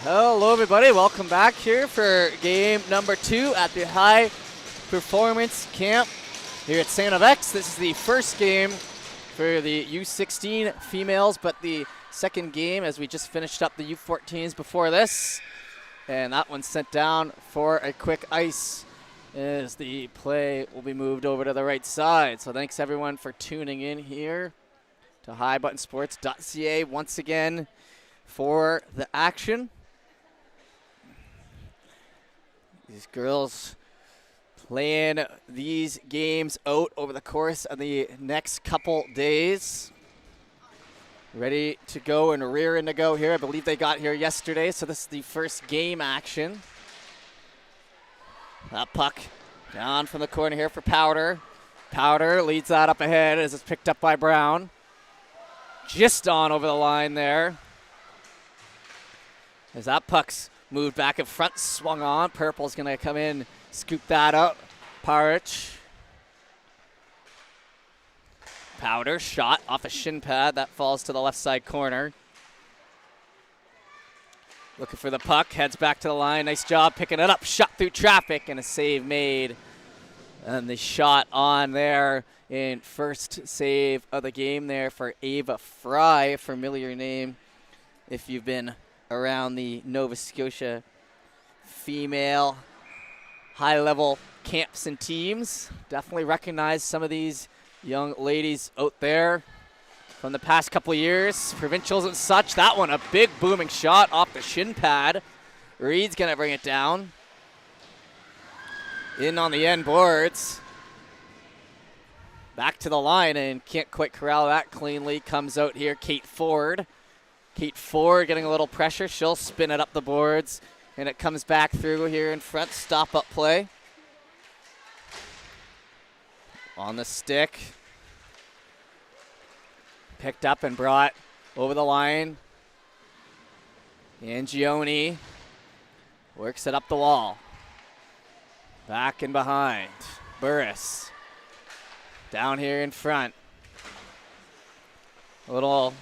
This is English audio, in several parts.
Hello everybody, welcome back here for game number 2 at the High Performance Camp here at St. X. This is the first game for the U16 females, but the second game as we just finished up the U14s before this. And that one's sent down for a quick ice as the play will be moved over to the right side. So thanks everyone for tuning in here to highbuttonsports.ca once again for the action. These girls playing these games out over the course of the next couple days. Ready to go and rearing to go here. I believe they got here yesterday, so this is the first game action. That puck down from the corner here for Powder. Powder leads that up ahead as it's picked up by Brown. Just on over the line there. As that puck's moved back in front, swung on. Purple's going to come in, scoop that up. Parich. Powder, shot off a shin pad. That falls to the left side corner. Looking for the puck, heads back to the line. Nice job picking it up. Shot through traffic and a save made. And the shot on there in first save of the game there for Ava Fry, a familiar name if you've been around the Nova Scotia female high-level camps and teams. Definitely recognize some of these young ladies out there from the past couple of years, provincials and such. That one, a big booming shot off the shin pad. Reed's going to bring it down. In on the end boards. Back to the line and can't quite corral that cleanly. Comes out here, Kate Ford. Kate Ford getting a little pressure. She'll spin it up the boards, and it comes back through here in front. Stop-up play. On the stick. Picked up and brought over the line. Angioni works it up the wall. Back and behind. Burris. Down here in front. A little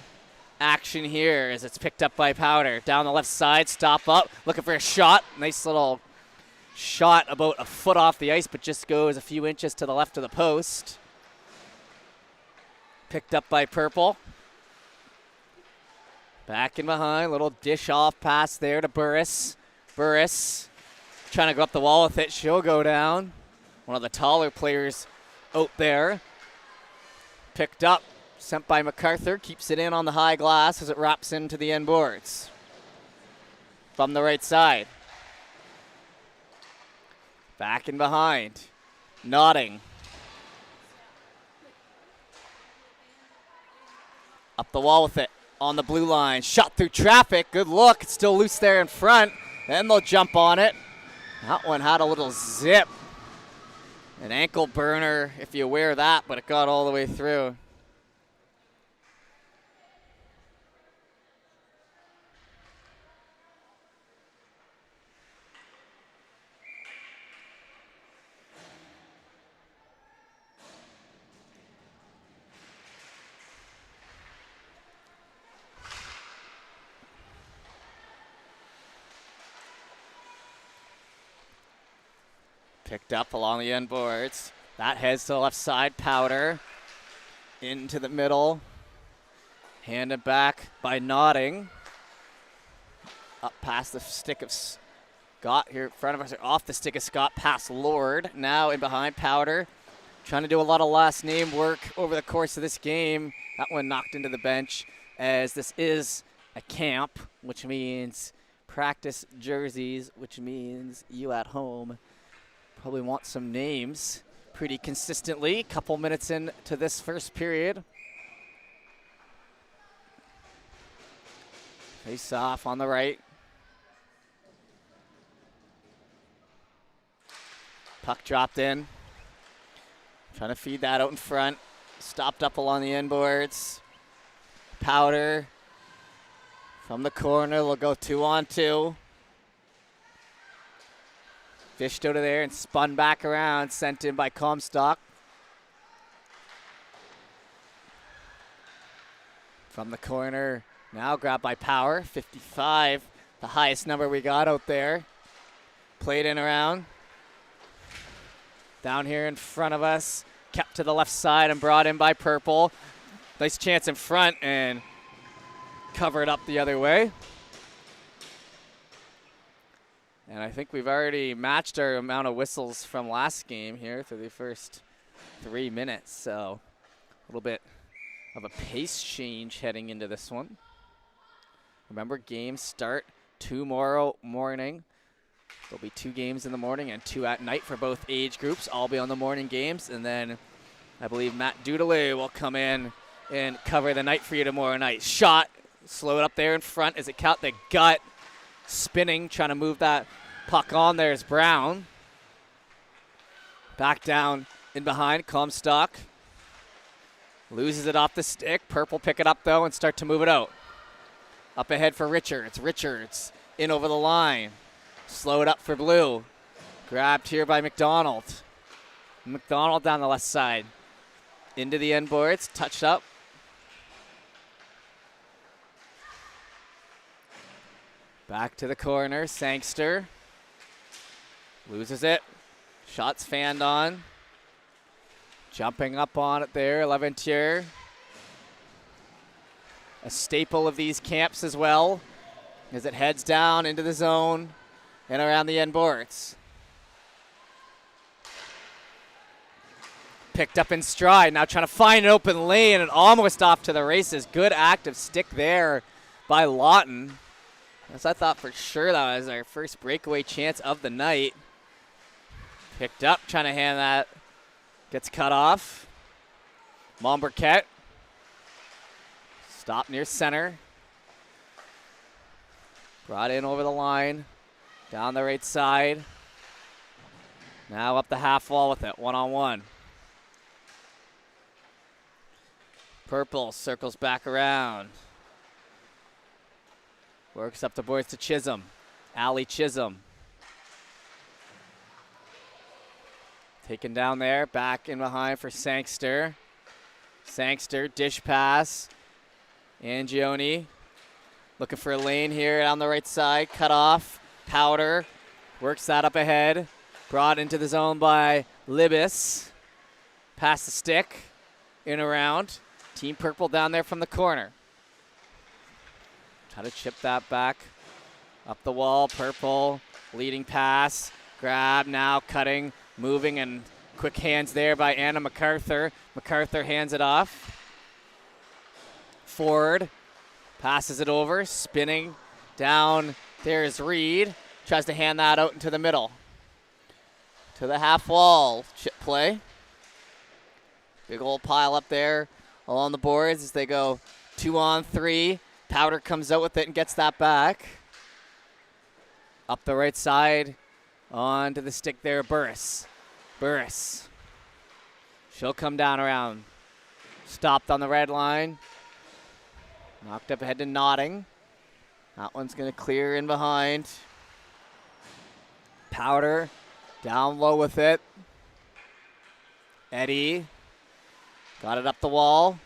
action here as it's picked up by Powder. Down the left side, stop up, looking for a shot. Nice little shot about a foot off the ice, but just goes a few inches to the left of the post. Picked up by Purple. Back and behind, little dish off pass there to Burris. Burris trying to go up the wall with it. She'll go down. One of the taller players out there. Picked up. Sent by MacArthur, keeps it in on the high glass as it wraps into the end boards. From the right side. Back and behind. Nodding. Up the wall with it. On the blue line. Shot through traffic. Good look. It's still loose there in front. And they'll jump on it. That one had a little zip. An ankle burner if you wear that, but it got all the way through. Picked up along the end boards. That heads to the left side. Powder into the middle. Handed back by Nodding. Up past the stick of Scott here in front of us. Off the stick of Scott past Lord. Now in behind Powder. Trying to do a lot of last name work over the course of this game. That one knocked into the bench as this is a camp, which means practice jerseys, which means you at home probably want some names pretty consistently. Couple minutes into this first period. Face off on the right. Puck dropped in. Trying to feed that out in front. Stopped up along the end boards. Powder from the corner. They'll go 2-on-2. Fished out of there and spun back around, sent in by Comstock. From the corner, now grabbed by Power, 55 the highest number we got out there. Played in around. Down here in front of us. Kept to the left side and brought in by Purple. Nice chance in front and covered up the other way. And I think we've already matched our amount of whistles from last game here through the first 3 minutes. So a little bit of a pace change heading into this one. Remember, games start tomorrow morning. There'll be 2 games in the morning and 2 at night for both age groups. I'll be on the morning games. And then I believe Matt Dudelet will come in and cover the night for you tomorrow night. Shot, slow it up there in front as it caught the gut. Spinning, trying to move that puck on. There's Brown. Back down in behind, Comstock. Loses it off the stick. Purple pick it up, though, and start to move it out. Up ahead for Richards. Richards in over the line. Slow it up for Blue. Grabbed here by McDonald. McDonald down the left side. Into the end boards. Touched up. Back to the corner. Sangster. Loses it. Shots fanned on. Jumping up on it there. Leventier. A staple of these camps as well as it heads down into the zone and around the end boards. Picked up in stride. Now trying to find an open lane and almost off to the races. Good active stick there by Lawton. As I thought for sure that was our first breakaway chance of the night. Picked up, trying to hand that. Gets cut off. Montburquette. Stop near center. Brought in over the line. Down the right side. Now up the half wall with it, one-on-one. Purple circles back around. Works up the boards to Chisholm. Allie Chisholm. Taken down there. Back in behind for Sangster. Sangster, dish pass. Angioni. Looking for a lane here on the right side. Cut off. Powder. Works that up ahead. Brought into the zone by Libis. Past the stick. In around. Team Purple down there from the corner. Try to chip that back. Up the wall, Purple, leading pass. Grab now, cutting, moving, and quick hands there by Anna MacArthur. MacArthur hands it off. Ford passes it over, spinning down. There's Reed. Tries to hand that out into the middle. To the half wall, chip play. Big old pile up there along the boards as they go 2-on-3. Powder comes out with it and gets that back. Up the right side, onto the stick there, Burris. Burris. She'll come down around. Stopped on the red line. Knocked up ahead to Notting. That one's going to clear in behind. Powder down low with it. Eddie got it up the wall.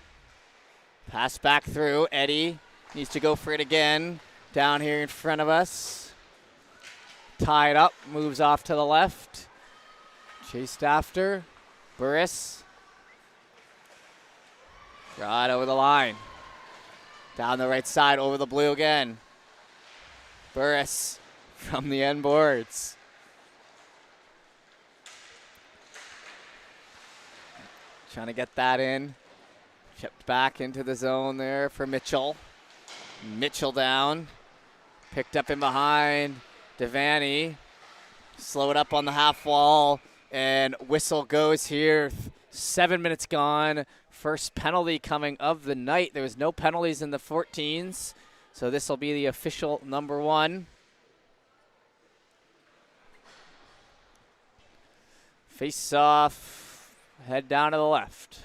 Pass back through. Eddie needs to go for it again. Down here in front of us. Tied up. Moves off to the left. Chased after. Burris. Right over the line. Down the right side. Over the blue again. Burris from the end boards. Trying to get that in. Chipped back into the zone there for Mitchell. Mitchell down. Picked up in behind. Devaney. Slow it up on the half wall. And whistle goes here. 7 minutes gone. First penalty coming of the night. There was no penalties in the 14s. So this will be the official number 1. Face off. Head down to the left.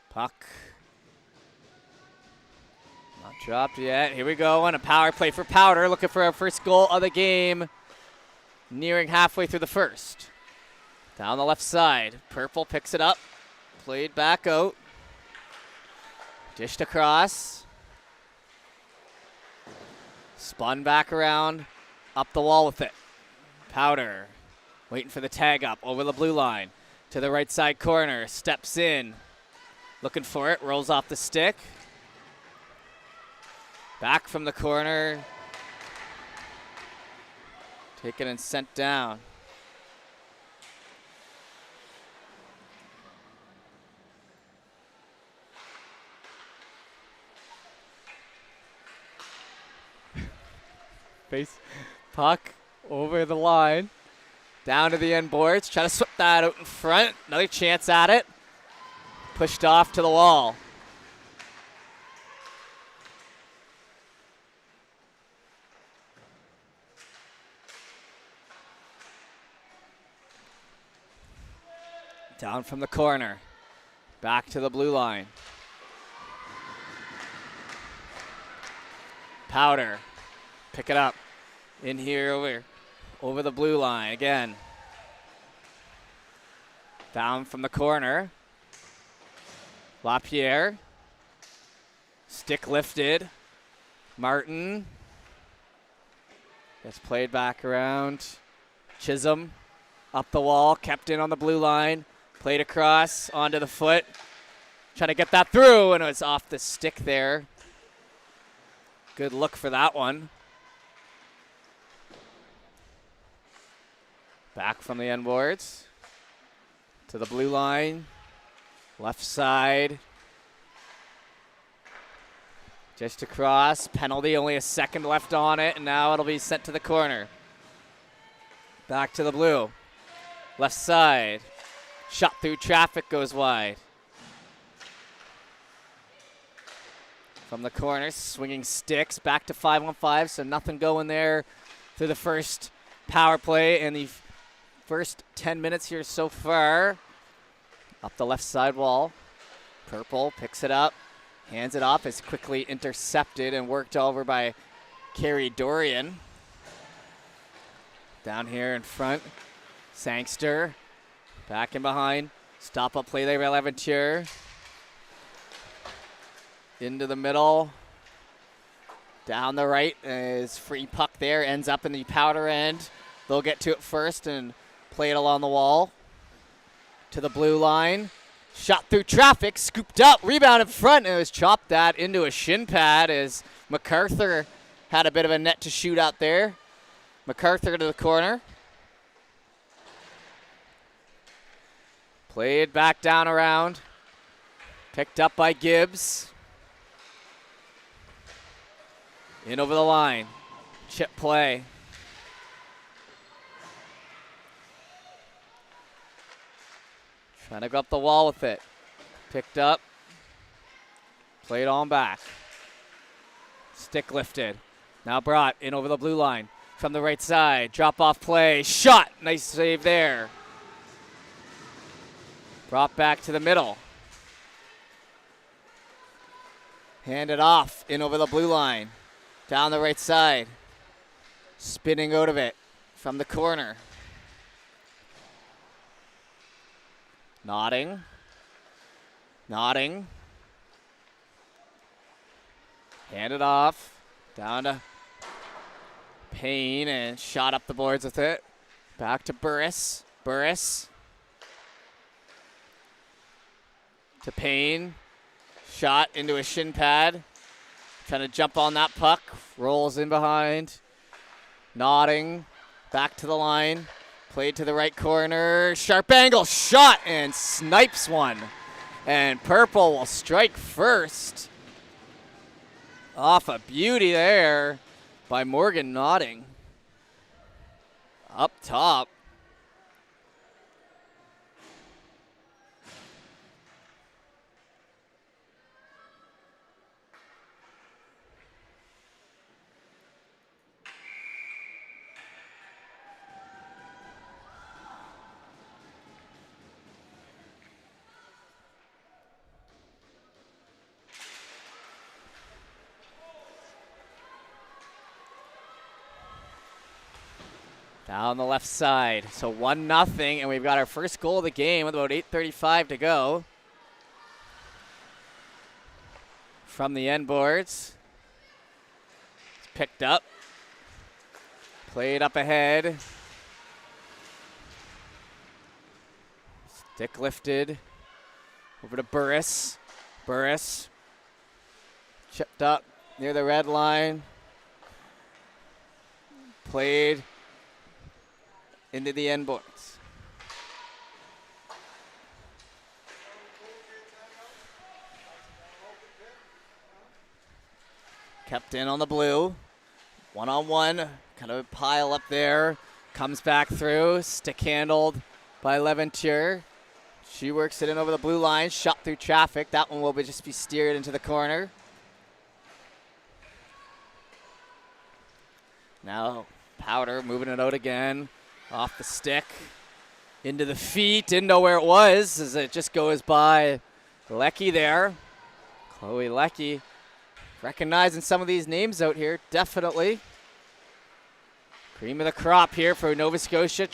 Puck. Not dropped yet. Here we go on a power play for Powder. Looking for our first goal of the game. nearing halfway through the first. Down the left side, Purple picks it up, played back out, dished across, spun back around, up the wall with it. Powder, waiting for the tag up, over the blue line, to the right side corner, steps in, looking for it, rolls off the stick. Back from the corner, taken and sent down. Face puck over the line, down to the end boards, try to slip that out in front, another chance at it, pushed off to the wall. Down from the corner, back to the blue line. Powder, pick it up, in here over the blue line again. Down from the corner, LaPierre, stick lifted, Martin, gets played back around, Chisholm, up the wall, kept in on the blue line, played across onto the foot, trying to get that through, and it was off the stick there. Good look for that one. Back from the end boards to the blue line, left side. Just across, penalty, only a second left on it, and now it'll be sent to the corner. Back to the blue, left side. Shot through traffic, goes wide. From the corner, swinging sticks, back to 5-on-5, so nothing going there through the first power play and the first 10 minutes here so far. Up the left side wall, Purple picks it up, hands it off, it's quickly intercepted and worked over by Carey Dorian. Down here in front, Sangster. Back in behind. Stop up play there by Leventure. Into the middle. Down the right is free puck there. Ends up in the Powder end. They'll get to it first and play it along the wall. To the blue line. Shot through traffic. Scooped up. Rebound in front. And it was chopped that into a shin pad as MacArthur had a bit of a net to shoot out there. MacArthur to the corner. Played back down around. Picked up by Gibbs. In over the line. Chip play. Trying to go up the wall with it. Picked up. Played on back. Stick lifted. Now brought in over the blue line. From the right side. Drop off play. Shot. Nice save there. Brought back to the middle. Handed off in over the blue line. Down the right side. Spinning out of it from the corner. Nodding. Nodding. Handed off. Down to Payne and shot up the boards with it. Back to Burris. Burris. To Payne. Shot into a shin pad. Trying to jump on that puck. Rolls in behind. Nodding. Back to the line. Played to the right corner. Sharp angle. Shot and snipes one. And Purple will strike first. Off a beauty there by Morgan Nodding. Up top. Down the left side. So 1-0, and we've got our first goal of the game with about 8:35 to go. From the end boards. It's picked up. Played up ahead. Stick lifted. Over to Burris. Burris. Chipped up near the red line. Played into the end boards. Kept in on the blue. One-on-one, kind of a pile up there. Comes back through, stick handled by Leventure. She works it in over the blue line, shot through traffic. That one will just be steered into the corner. Now Powder moving it out again. Off the stick. Into the feet. Didn't know where it was as it just goes by Leckie there. Chloe Leckie. Recognizing some of these names out here, definitely. Cream of the crop here for Nova Scotia.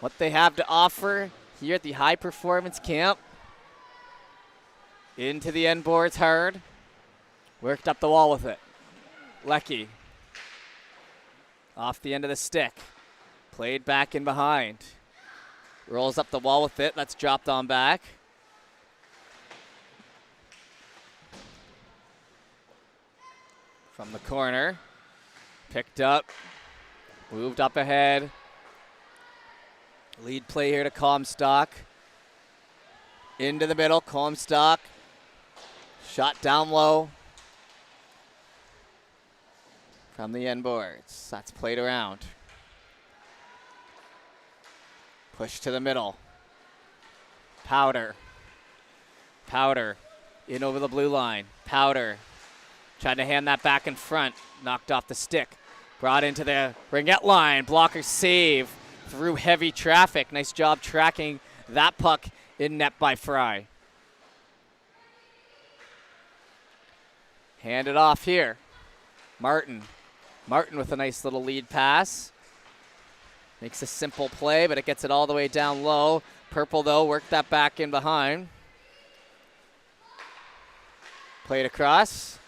What they have to offer here at the high performance camp. Into the end boards hard. Worked up the wall with it. Leckie. Off the end of the stick. Played back in behind. Rolls up the wall with it. That's dropped on back. From the corner. Picked up. Moved up ahead. Lead play here to Comstock. Into the middle. Comstock. Shot down low. From the end boards. That's played around. Push to the middle. Powder. Powder. In over the blue line. Powder. Trying to hand that back in front. Knocked off the stick. Brought into the ringette line. Blocker save through heavy traffic. Nice job tracking that puck in net by Fry. Hand it off here. Martin. Martin with a nice little lead pass. Makes a simple play, but it gets it all the way down low. Purple, though, worked that back in behind. Played across.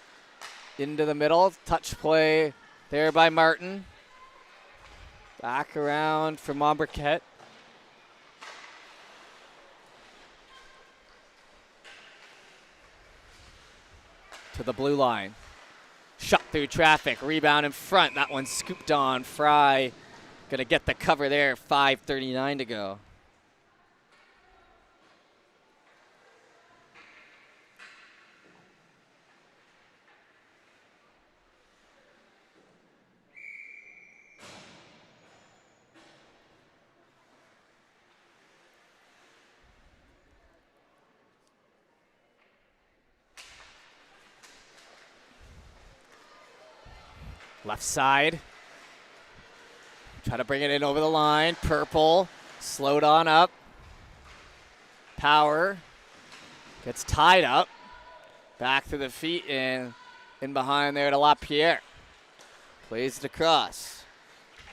Into the middle. Touch play there by Martin. Back around for Montbriquet. To the blue line. Shot through traffic. Rebound in front. That one scooped on. Fry going to get the cover there. 5:39 to go. Left side. Try to bring it in over the line. Purple. Slowed on up. Power. Gets tied up. Back through the feet and in behind there to LaPierre. Plays it across.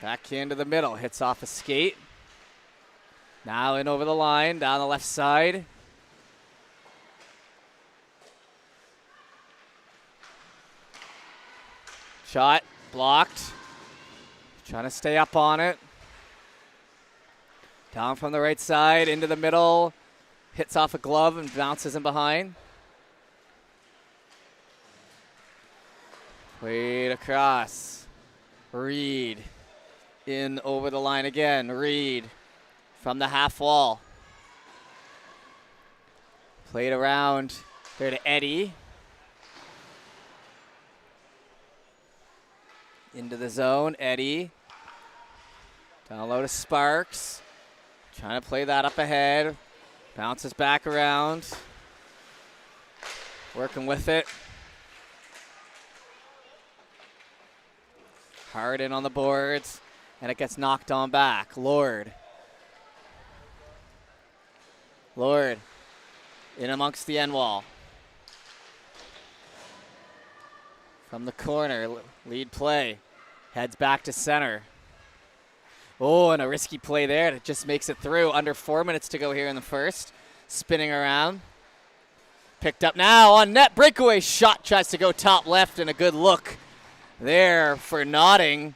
Back into the middle. Hits off a skate. Now in over the line. Down the left side. Shot. Blocked. Trying to stay up on it. Down from the right side, into the middle. Hits off a glove and bounces in behind. Played across. Reed. In over the line again. Reed from the half wall. Played around there to Eddie. Into the zone, Eddie. Down low to Sparks. Trying to play that up ahead. Bounces back around. Working with it. Hard in on the boards. And it gets knocked on back. Lord. Lord. In amongst the end wall. From the corner, lead play. Heads back to center. Oh, and a risky play there that just makes it through. Under 4 minutes to go here in the first. Spinning around. Picked up now on net. Breakaway shot tries to go top left, and a good look there for Notting.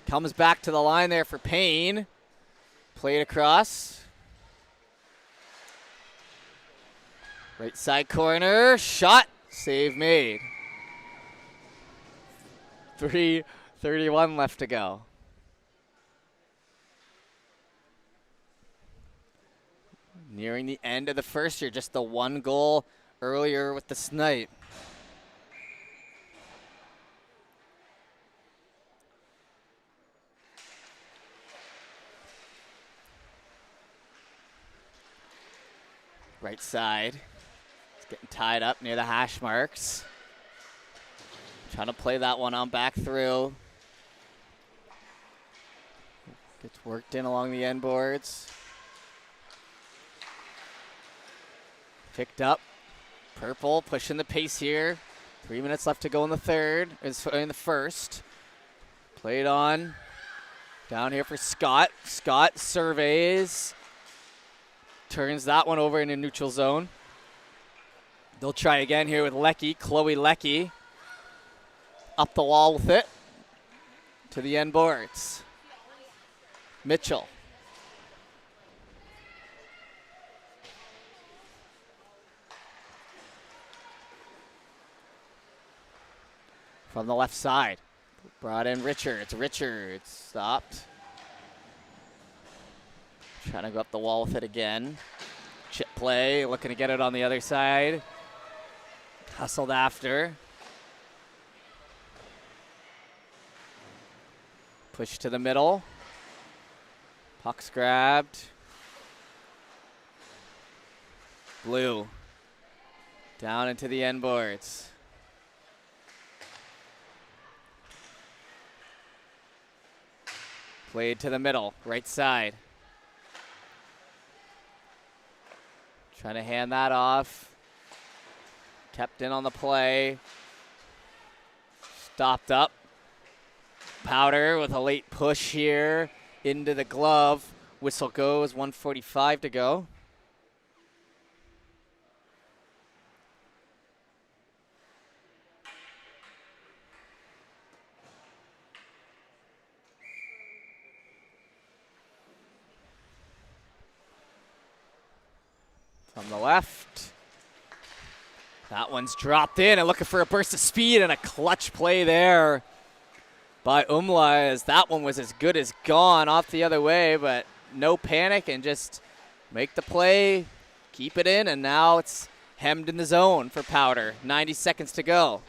Comes back to the line there for Payne. Played across. Right side corner. Shot. Save made. 3:31 left to go. Nearing the end of the first year. Just the one goal earlier with the Snipe. Right side. It's getting tied up near the hash marks. Trying to play that one on back through. Gets worked in along the end boards. Picked up. Purple pushing the pace here. 3 minutes left to go in the first. Played on. Down here for Scott. Scott surveys. Turns that one over in a neutral zone. They'll try again here with Leckie, Chloe Leckie. Up the wall with it. To the end boards. Mitchell. From the left side. Brought in Richards. Richards stopped. Trying to go up the wall with it again. Chip play, looking to get it on the other side. Hustled after. Push to the middle. Puck's grabbed. Blue. Down into the end boards. Played to the middle, right side. Trying to hand that off. Kept in on the play. Stopped up. Powder with a late push here into the glove. Whistle goes, 1:45 to go. From the left. That one's dropped in and looking for a burst of speed and a clutch play there by Umla, as that one was as good as gone off the other way, but no panic and just make the play, keep it in, and now it's hemmed in the zone for Powder. 90 seconds to go.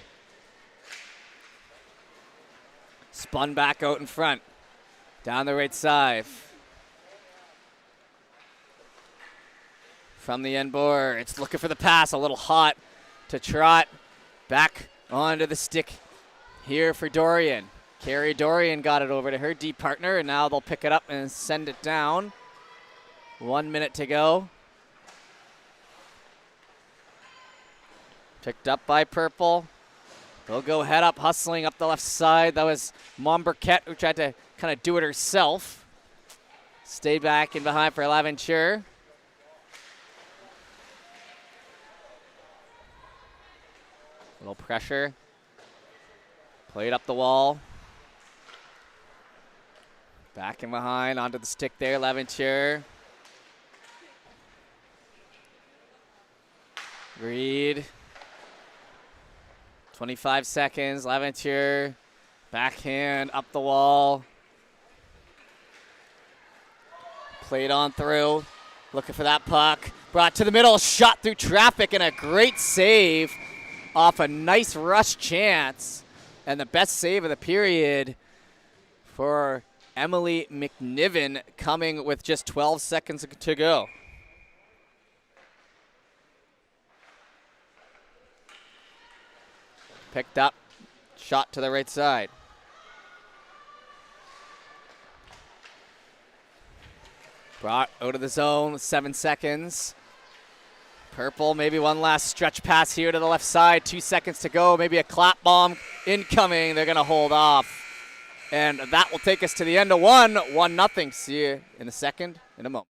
Spun back out in front. Down the right side. From the end board, it's looking for the pass, a little hot to Trot. Back onto the stick here for Dorian. Carrie Dorian got it over to her deep partner, and now they'll pick it up and send it down. 1 minute to go. Picked up by Purple. They'll go head up, hustling up the left side. That was Mom Burkett, who tried to kind of do it herself. Stay back in behind for Laventure. Little pressure. Played up the wall. Back in behind, onto the stick there, Laventure. Reed. 25 seconds, Laventure. Backhand, up the wall. Played on through. Looking for that puck. Brought to the middle, shot through traffic, and a great save off a nice rush chance. And the best save of the period for Emily McNiven, coming with just 12 seconds to go. Picked up, shot to the right side. Brought out of the zone, 7 seconds. Purple, maybe one last stretch pass here to the left side. 2 seconds to go, maybe a clap bomb incoming. They're going to hold off. And that will take us to the end of one. 1-0. See you in the second in a moment.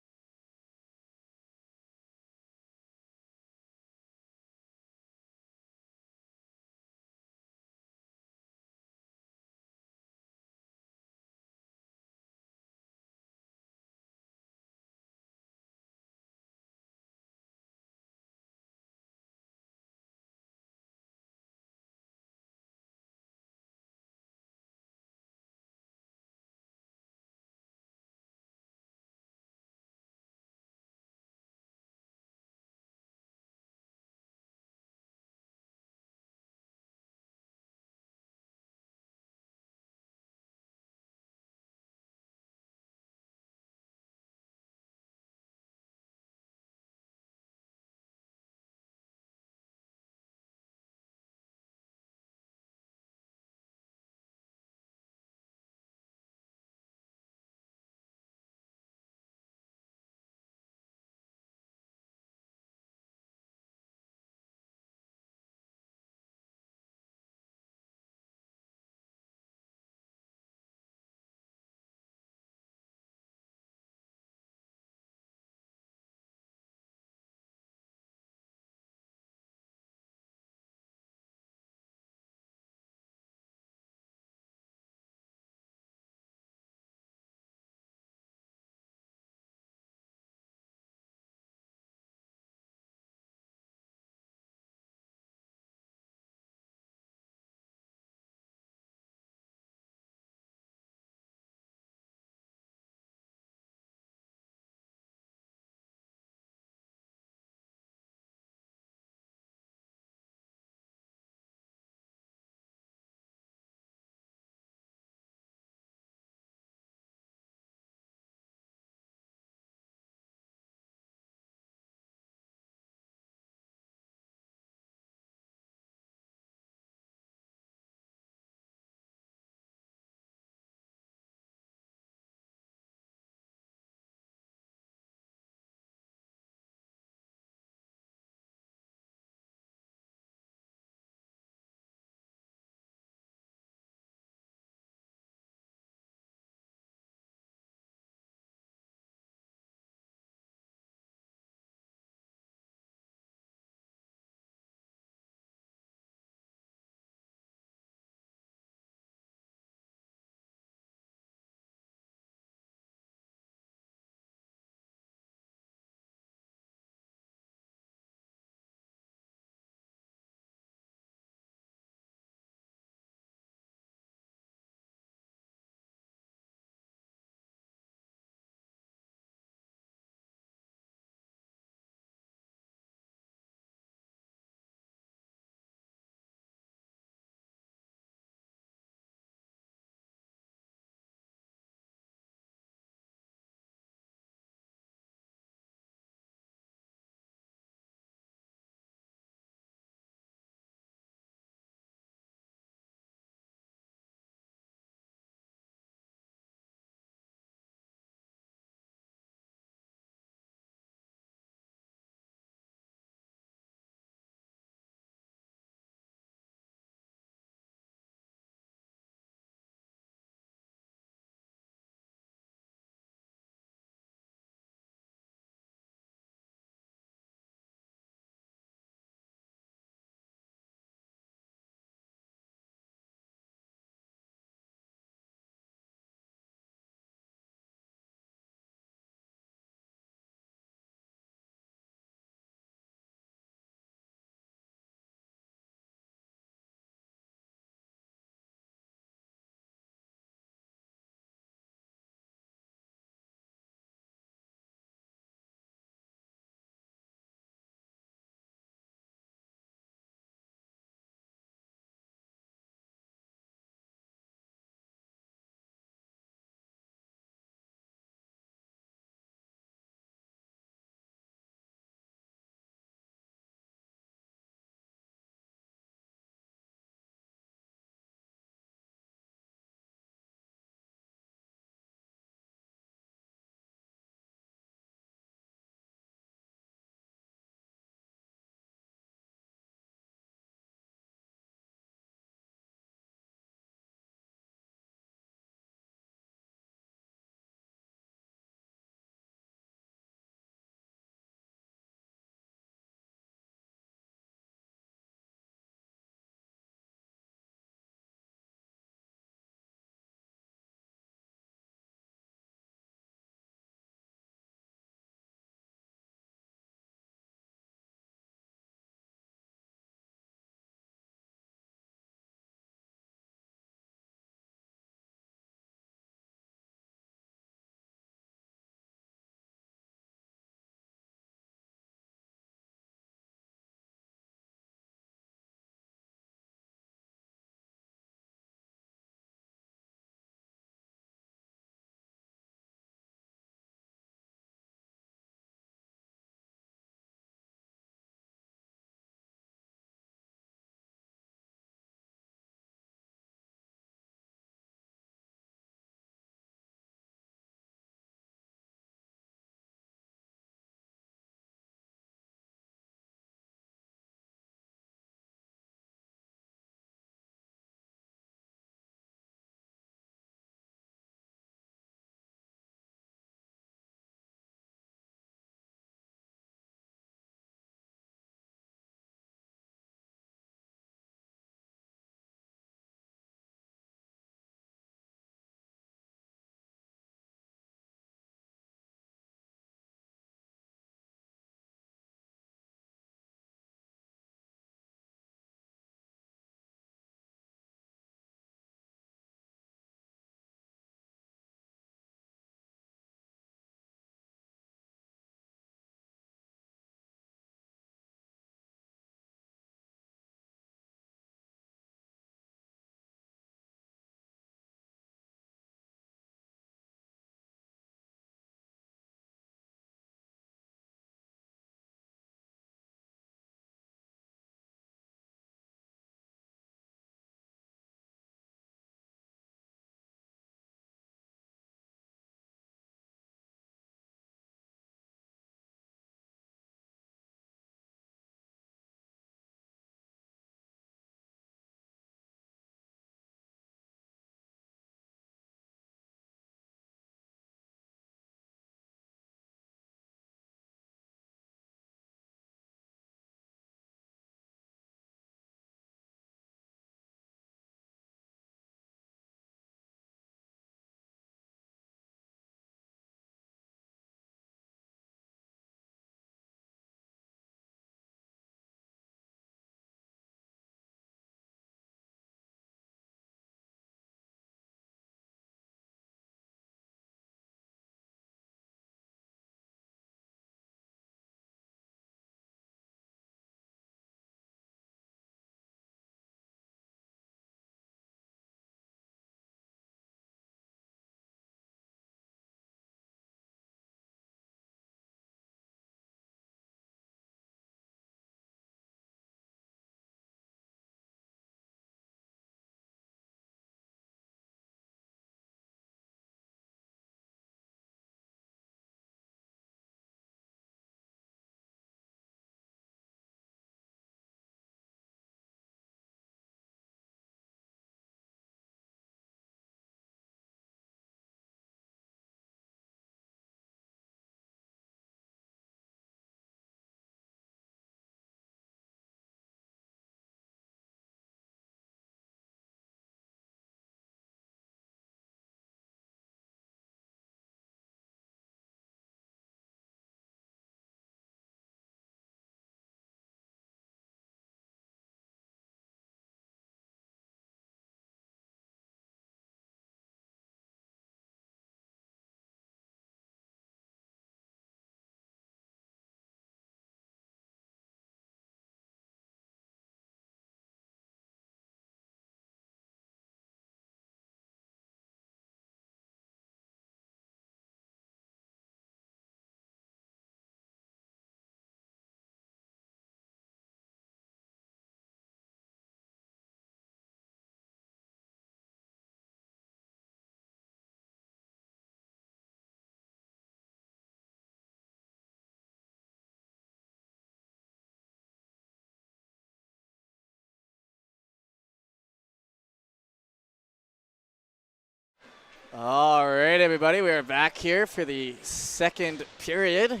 All right, everybody, we are back here for the second period.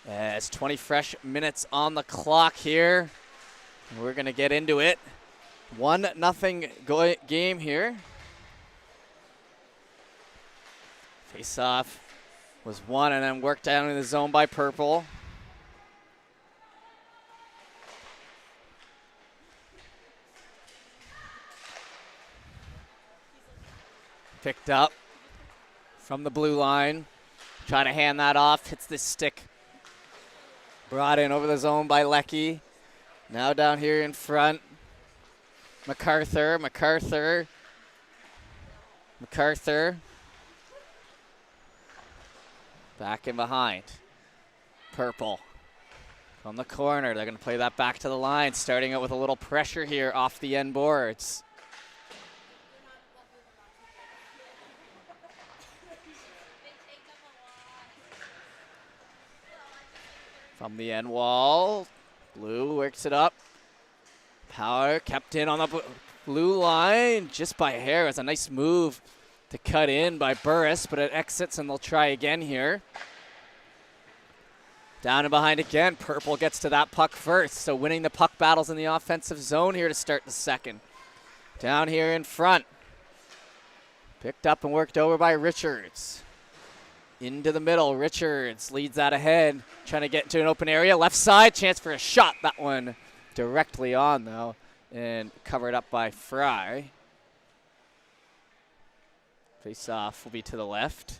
As 20 fresh minutes on the clock here. We're going to get into it. 1-0 game here. Face-off was won and then worked down in the zone by Purple. Picked up from the blue line. Trying to hand that off. Hits this stick. Brought in over the zone by Leckie. Now down here in front. MacArthur. Back in behind. Purple. From the corner. They're going to play that back to the line. Starting out with a little pressure here off the end boards. From the end wall, Blue works it up. Power kept in on the blue line just by a hair. It was a nice move to cut in by Burris, but it exits and they'll try again here. Down and behind again. Purple gets to that puck first, so winning the puck battles in the offensive zone here to start the second. Down here in front. Picked up and worked over by Richards. Into the middle, Richards leads that ahead, trying to get into an open area. Left side, chance for a shot. That one directly on, though, and covered up by Fry. Face-off will be to the left.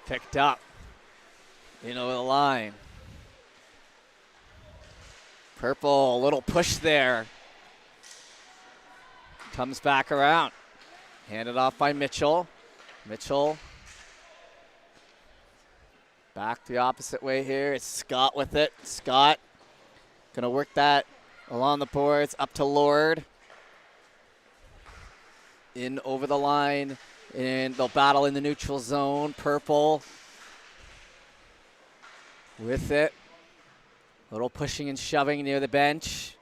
Picked up, in over the line. Purple, a little push there. Comes back around. Handed off by Mitchell. Mitchell back the opposite way here. It's Scott with it. Scott gonna work that along the boards up to Lord. In over the line. And they'll battle in the neutral zone. Purple with it. A little pushing and shoving near the bench.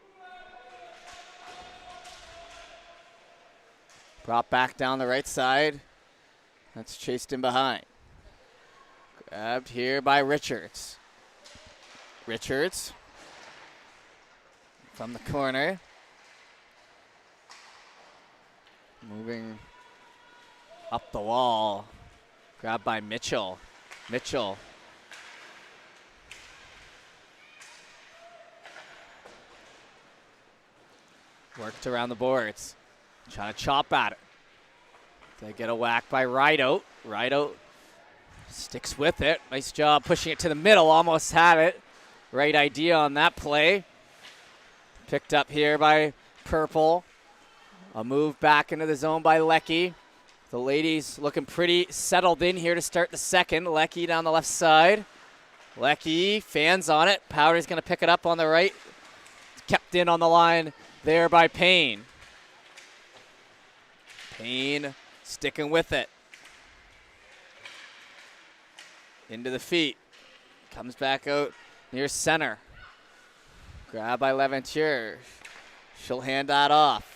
Brought back down the right side. That's chased in behind. Grabbed here by Richards. Richards from the corner. Moving up the wall. Grabbed by Mitchell. Mitchell. Worked around the boards. Trying to chop at it. They get a whack by Rideout. Rideout sticks with it. Nice job pushing it to the middle. Almost had it. Right idea on that play. Picked up here by Purple. A move back into the zone by Leckie. The ladies looking pretty settled in here to start the second. Leckie down the left side. Leckie, fans on it. Powder's going to pick it up on the right. Kept in on the line there by Payne. Payne sticking with it. Into the feet. Comes back out near center. Grab by Leventure. She'll hand that off.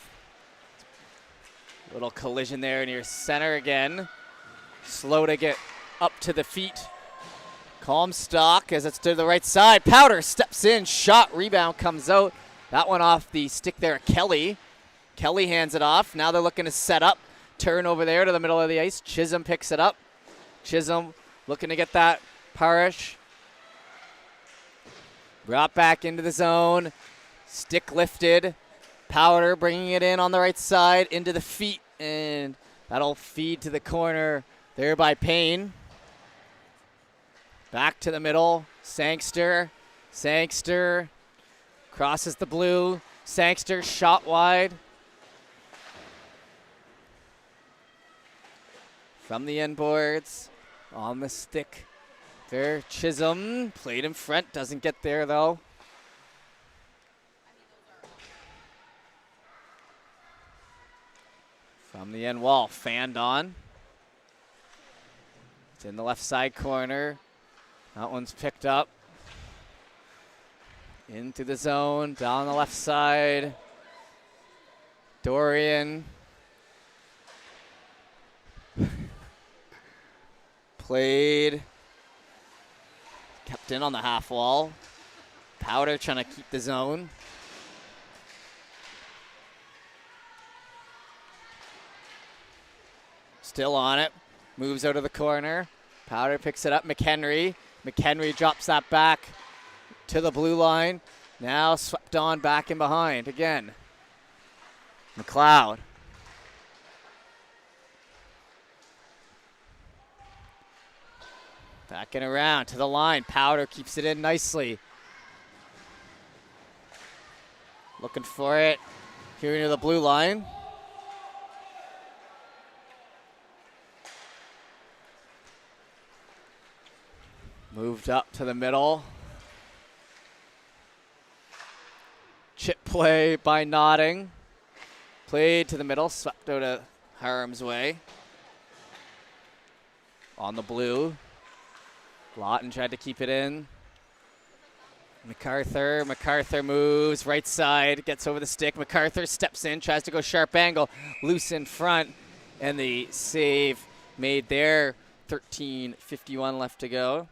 Little collision there near center again. Slow to get up to the feet. Comstock as it's to the right side. Powder steps in. Shot. Rebound comes out. That one off the stick there. Kelly. Kelly hands it off. Now they're looking to set up. Turn over there to the middle of the ice. Chisholm picks it up. Chisholm looking to get that. Parrish. Brought back into the zone. Stick lifted. Powder bringing it in on the right side into the feet, and that'll feed to the corner there by Payne. Back to the middle. Sangster. Sangster crosses the blue. Sangster shot wide. From the end boards. On the stick. There, Chisholm. Played in front. Doesn't get there, though. From the end wall. Fanned on. It's in the left side corner. That one's picked up. Into the zone, down the left side. Dorian. Played. Kept in on the half wall. Powder trying to keep the zone. Still on it. Moves out of the corner. Powder picks it up. McHenry. McHenry drops that back to the blue line. Now swept on back in behind again. McLeod. Backing around to the line. Powder keeps it in nicely. Looking for it here near the blue line. Moved up to the middle. Chip play by Notting. Played to the middle, swept out of Harem's way. On the blue. Lawton tried to keep it in. MacArthur moves right side, gets over the stick. MacArthur steps in, tries to go sharp angle, loose in front, and the save made there. 13:51 left to go.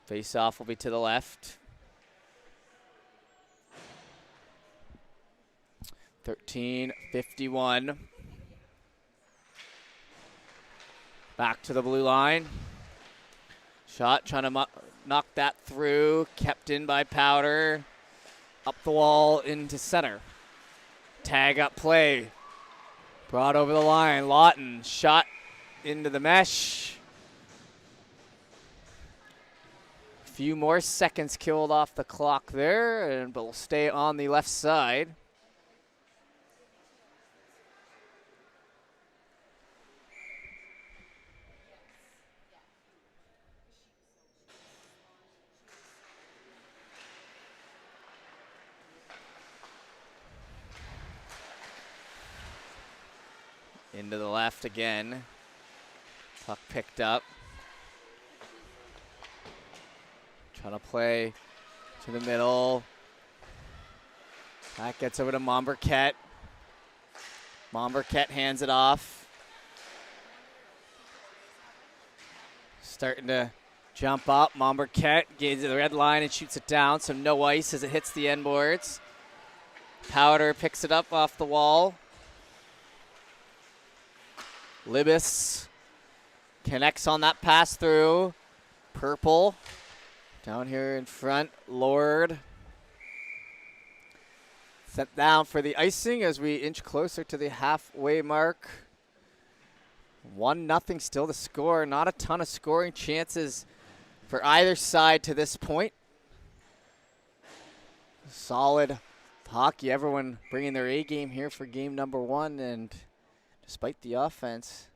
Face off will be to the left. 13:51. Back to the blue line. Shot trying to knock that through. Kept in by Powder. Up the wall into center. Tag up play. Brought over the line. Lawton shot into the mesh. Few more seconds killed off the clock there, but will stay on the left side. Into the left again. Puck picked up. Trying to play to the middle. That gets over to Momberket. Momberket hands it off. Starting to jump up. Momberket gets to the red line and shoots it down, so no ice as it hits the end boards. Powder picks it up off the wall. Libis connects on that pass through. Purple down here in front. Lord sent down for the icing as we inch closer to the halfway mark. 1-0 still the score. Not a ton of scoring chances for either side to this point. Solid hockey. Everyone bringing their A game here for game number 1, and despite the offense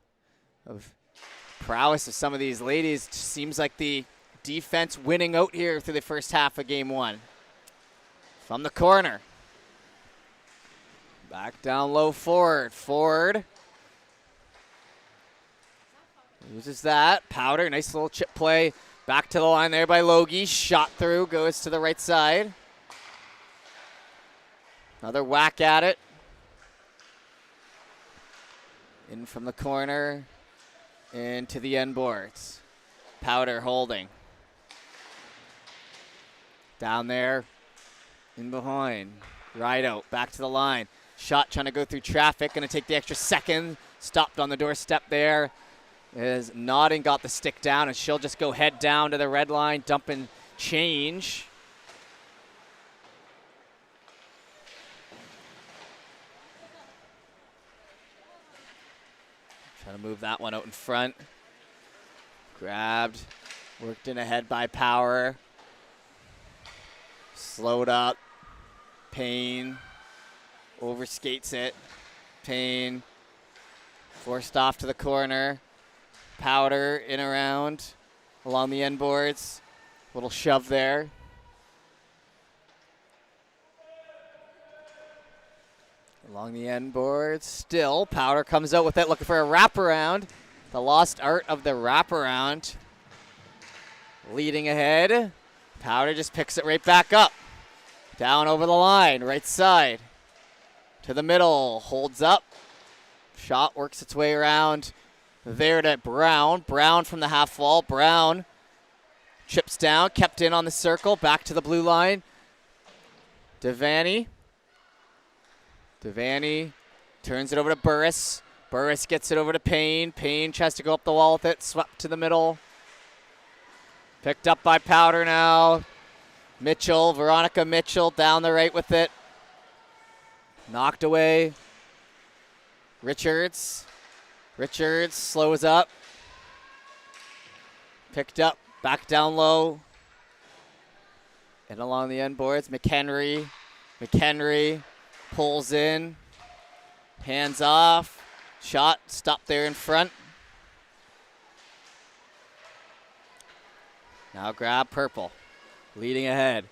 of prowess of some of these ladies, seems like the defense winning out here through the first half of game 1. From the corner. Back down low forward. Ford uses that. Powder, nice little chip play. Back to the line there by Logie. Shot through, goes to the right side. Another whack at it. In from the corner, into the end boards. Powder holding. Down there, in behind. Right out, back to the line. Shot trying to go through traffic, going to take the extra second. Stopped on the doorstep there. As Notting got the stick down, and she'll just go head down to the red line, dump and change. Trying to move that one out in front. Grabbed, worked in ahead by Power. Slowed up. Payne overskates it. Payne forced off to the corner. Powder in around along the end boards. Little shove there. Along the end board, still. Powder comes out with it, looking for a wraparound. The lost art of the wraparound. Leading ahead. Powder just picks it right back up. Down over the line, right side. To the middle, holds up. Shot works its way around there to Brown. Brown from the half wall. Brown chips down, kept in on the circle, back to the blue line. Devaney turns it over to Burris. Burris gets it over to Payne. Payne tries to go up the wall with it, swept to the middle. Picked up by Powder now. Mitchell, Veronica Mitchell down the right with it. Knocked away. Richards slows up. Picked up, back down low. And along the end boards, McHenry pulls in. Hands off. Shot, stopped there in front. Now grab Purple. Leading ahead.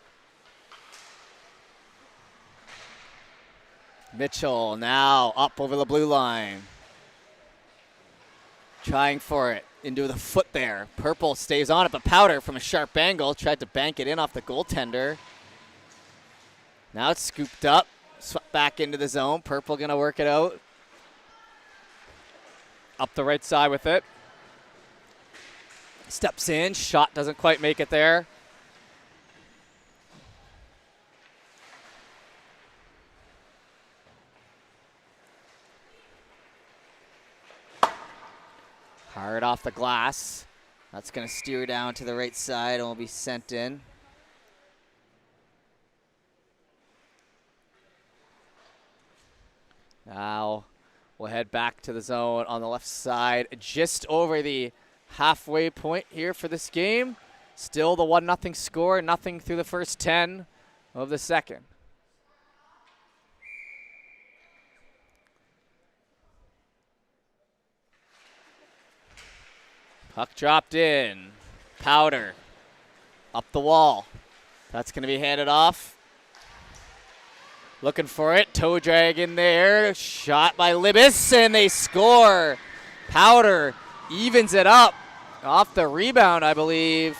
Mitchell now up over the blue line. Trying for it. Into the foot there. Purple stays on it, but Powder from a sharp angle tried to bank it in off the goaltender. Now it's scooped up. Swept back into the zone. Purple going to work it out. Up the right side with it. Steps in. Shot doesn't quite make it there. Hard off the glass. That's going to steer down to the right side and will be sent in. Now we'll head back to the zone on the left side, just over the halfway point here for this game. Still the 1-0 score, nothing through the first 10 of the second. Puck dropped in. Powder up the wall. That's going to be handed off. Looking for it. Toe drag in there. Shot by Libis, and they score. Powder evens it up off the rebound, I believe.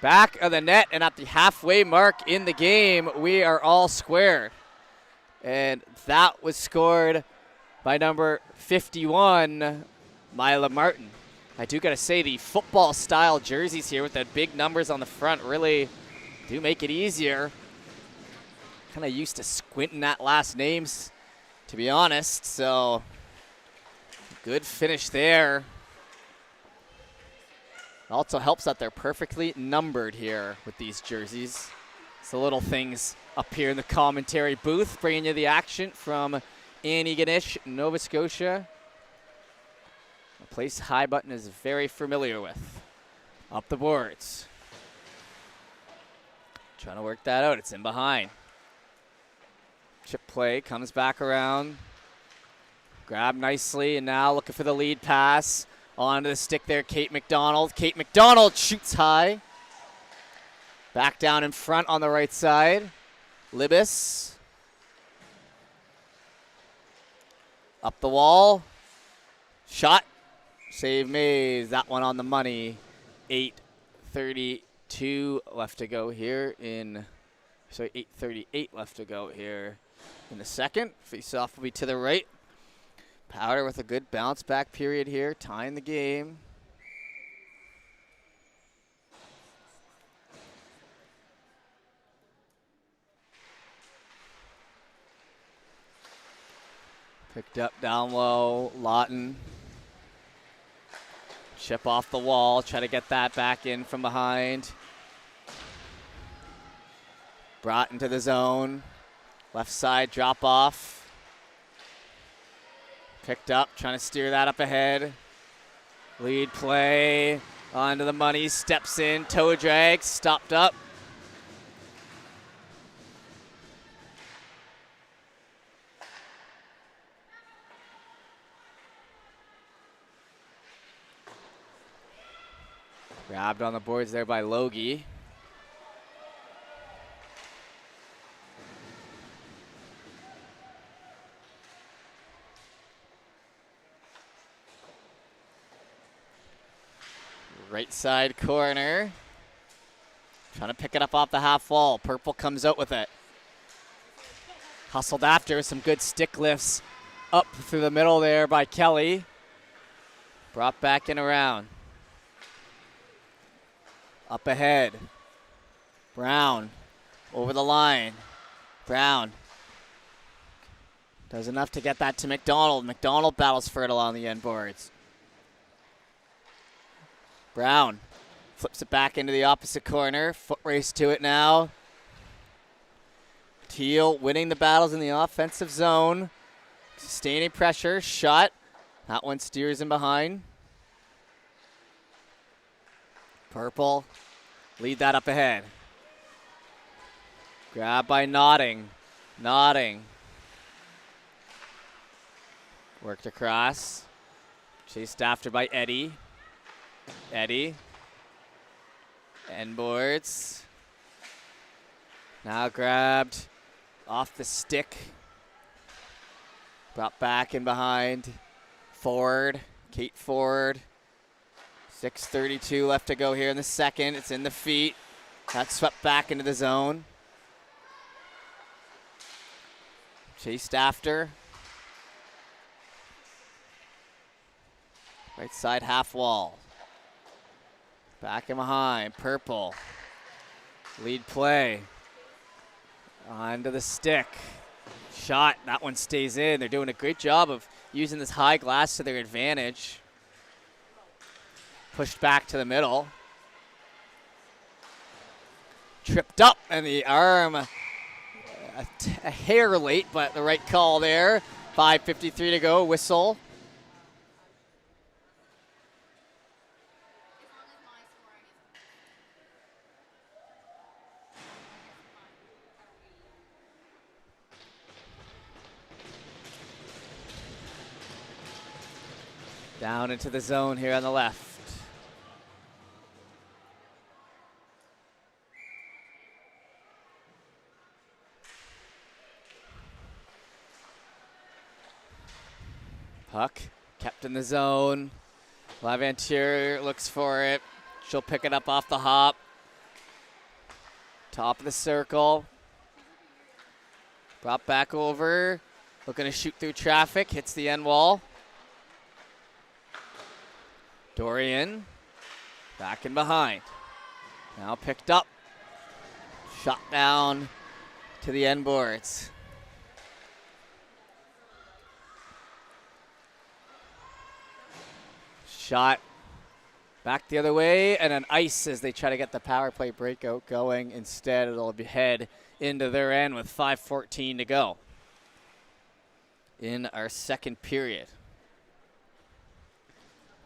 Back of the net, and at the halfway mark in the game, we are all squared. And that was scored by number 51, Mila Martin. I do got to say, the football-style jerseys here with the big numbers on the front really do make it easier. Kind of used to squinting at last names, to be honest. So, good finish there. It also helps that they're perfectly numbered here with these jerseys. It's the little things up here in the commentary booth, bringing you the action from Antigonish, Nova Scotia. A place High Button is very familiar with. Up the boards. Trying to work that out. It's in behind. Chip play, comes back around. Grab nicely, and now looking for the lead pass. Onto the stick there, Kate McDonald. Kate McDonald shoots high. Back down in front on the right side. Libis. Up the wall. Shot. Save Mays. That one on the money. 8:32 left to go here in, sorry, 8:38 left to go here in the second. Face-off will be to the right. Powder with a good bounce back period here, tying the game. Picked up down low, Lawton. Chip off the wall, try to get that back in from behind. Brought into the zone. Left side drop off. Picked up, trying to steer that up ahead. Lead play, onto the money, steps in, toe drag, stopped up. Grabbed on the boards there by Logie. Right side corner. Trying to pick it up off the half wall. Purple comes out with it. Hustled after. Some good stick lifts up through the middle there by Kelly. Brought back in around. Up ahead. Brown over the line. Brown does enough to get that to McDonald. McDonald battles for it along the end boards. Brown flips it back into the opposite corner. Foot race to it now. Teal winning the battles in the offensive zone. Sustaining pressure. Shot. That one steers in behind. Purple lead that up ahead. Grab by Nodding. Nodding. Worked across. Chased after by Eddie. Eddie. End boards. Now grabbed off the stick. Brought back in behind. Ford. Kate Ford. 6:32 left to go here in the second. It's in the feet. That's swept back into the zone. Chased after. Right side half wall. Back in behind. Purple. Lead play. Onto the stick. Shot. That one stays in. They're doing a great job of using this high glass to their advantage. Pushed back to the middle. Tripped up, and the arm a hair late, but the right call there. 5:53 to go. Whistle. Down into the zone here on the left. Puck kept in the zone. Lavantier looks for it. She'll pick it up off the hop. Top of the circle. Brought back over. Looking to shoot through traffic. Hits the end wall. Dorian back in behind. Now picked up. Shot down to the end boards. Shot back the other way, and an ice as they try to get the power play breakout going. Instead, it'll head into their end with 5:14 to go in our second period.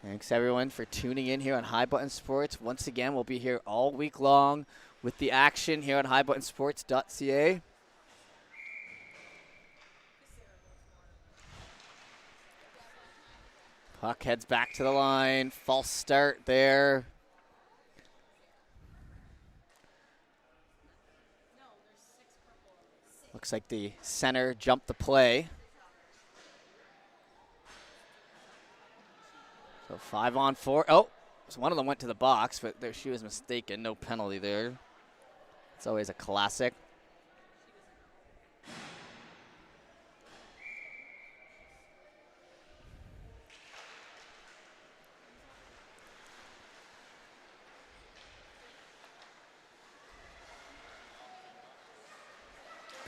Thanks, everyone, for tuning in here on High Button Sports. Once again, we'll be here all week long with the action here on highbuttonsports.ca. Puck heads back to the line. False start there. Looks like the center jumped the play. So 5-on-4. Oh, so one of them went to the box, but there she was mistaken. No penalty there. It's always a classic.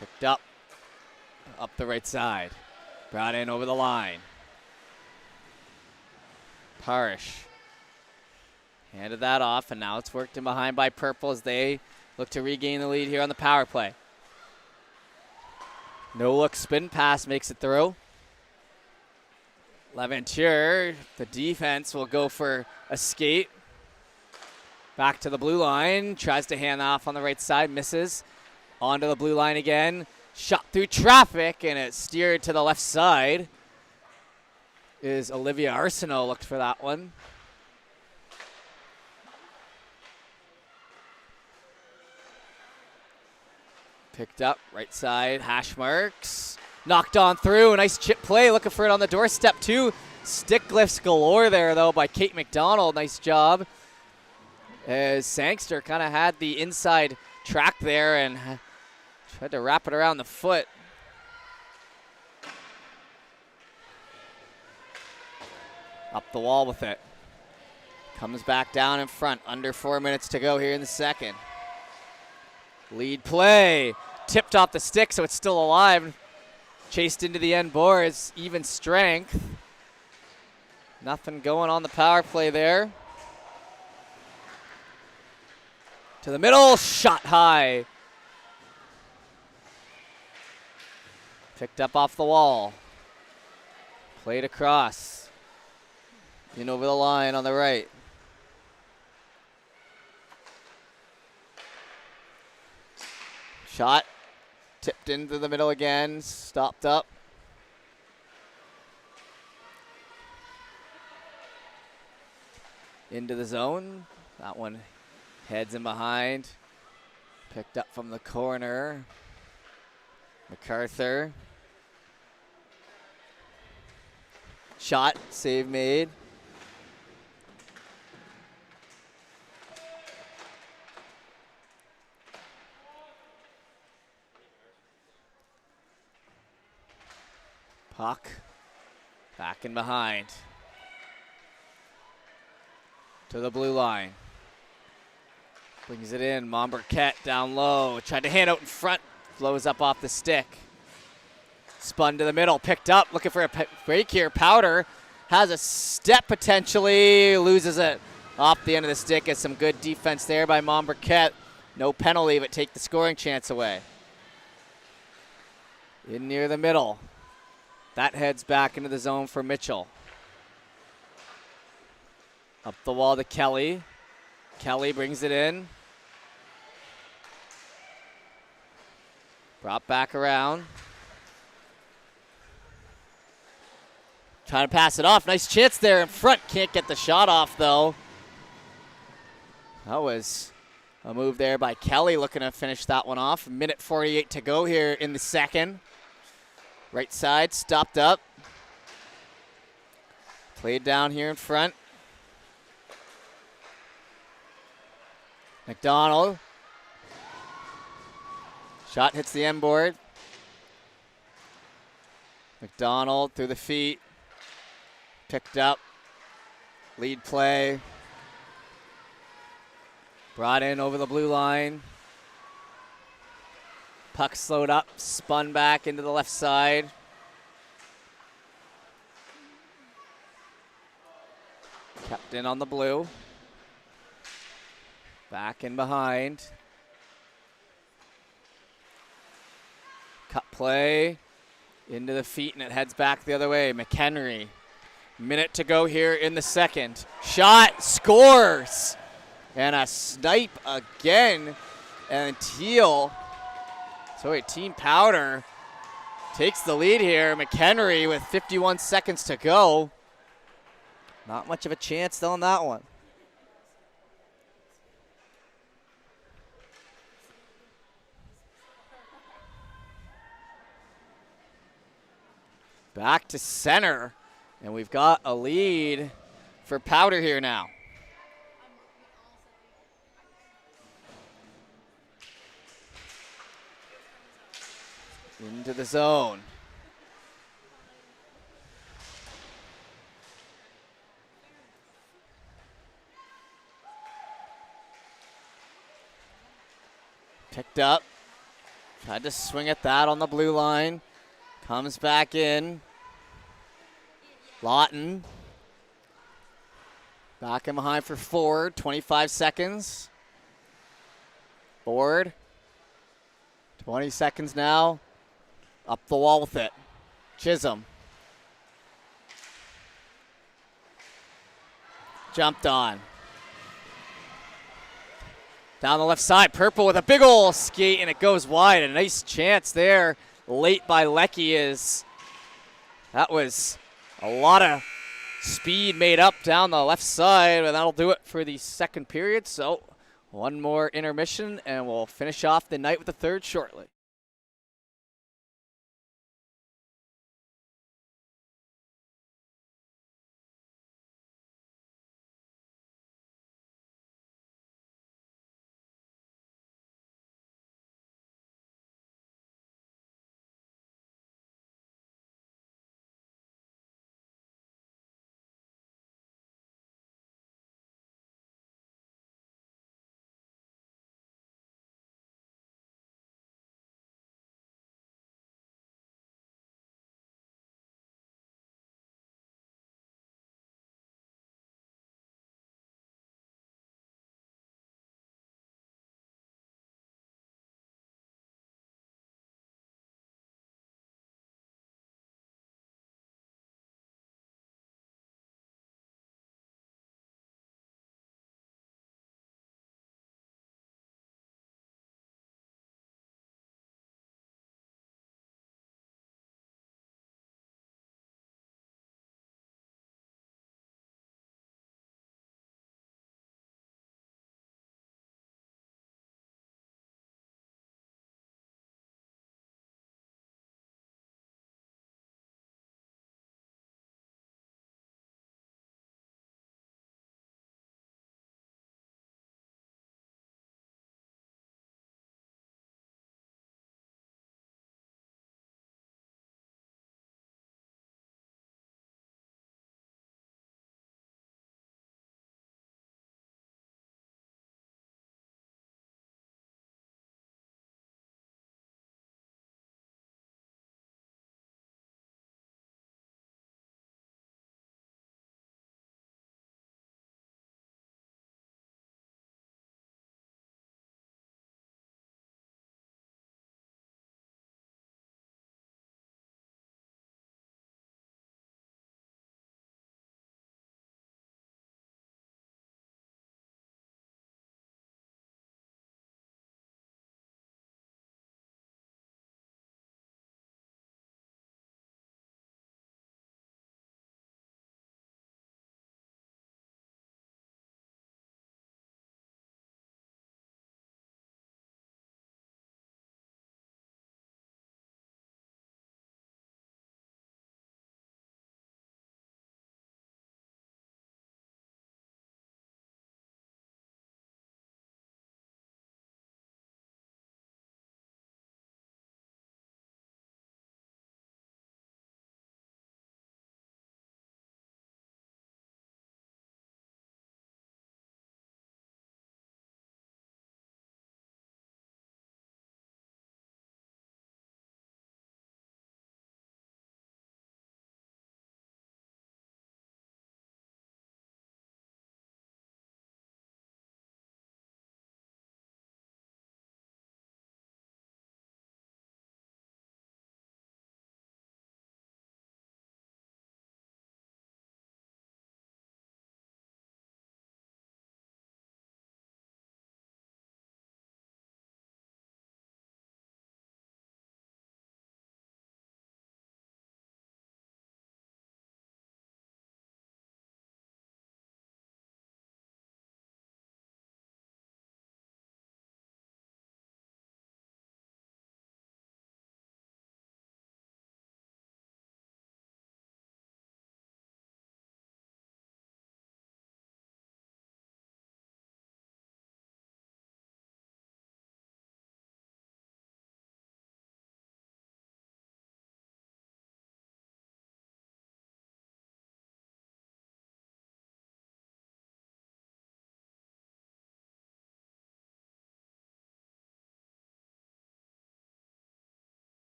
Picked up the right side. Brought in over the line. Parish handed that off, and now it's worked in behind by Purple as they look to regain the lead here on the power play. No look spin pass makes it through. Laventure, the defense will go for a skate. Back to the blue line, tries to hand off on the right side, misses. Onto the blue line again. Shot through traffic, and it steered to the left side. Is Olivia Arsenault looked for that one. Picked up, right side, hash marks. Knocked on through, a nice chip play, looking for it on the doorstep too. Stick lifts galore there though by Kate McDonald, nice job. as Sangster kind of had the inside track there and tried to wrap it around the foot. Up the wall with it. Comes back down in front. Under 4 minutes to go here in the second. Lead play. Tipped off the stick, so it's still alive. Chased into the end boards. Even strength. Nothing going on the power play there. To the middle. Shot high. Picked up off the wall. Played across. In over the line on the right. Shot. Tipped into the middle again. Stopped up. Into the zone. That one heads in behind. Picked up from the corner. MacArthur. Shot. Save made. Puck. Back in behind. To the blue line. Brings it in. Monberquette down low. Tried to hand out in front. Flows up off the stick. Spun to the middle. Picked up. Looking for a break here. Powder has a step potentially. Loses it off the end of the stick. As some good defense there by Monberquette. No penalty, but take the scoring chance away. In near the middle. That heads back into the zone for Mitchell. Up the wall to Kelly. Kelly brings it in. Brought back around. Trying to pass it off. Nice chance there in front. Can't get the shot off, though. That was a move there by Kelly, looking to finish that one off. Minute 48 to go here in the second. Right side, stopped up. Played down here in front. McDonald. Shot hits the end board. McDonald through the feet. Picked up. Lead play. Brought in over the blue line. Puck slowed up, spun back into the left side. Kept in on the blue. Back in behind. Cut play. Into the feet, and it heads back the other way. McHenry. Minute to go here in the second. Shot, scores! And a snipe again. And Teal. So Team Powder takes the lead here. McHenry with 51 seconds to go. Not much of a chance though on that one. Back to center, and we've got a lead for Powder here now. Into the zone. Picked up. Tried to swing at that on the blue line. Comes back in. Lawton. Back in behind for Ford. 25 seconds. Ford. 20 seconds now. Up the wall with it. Chisholm. Jumped on. Down the left side. Purple with a big ol' skate, and it goes wide. A nice chance there late by Leckie. That was a lot of speed made up down the left side, and that'll do it for the second period. So one more intermission, and we'll finish off the night with the third shortly.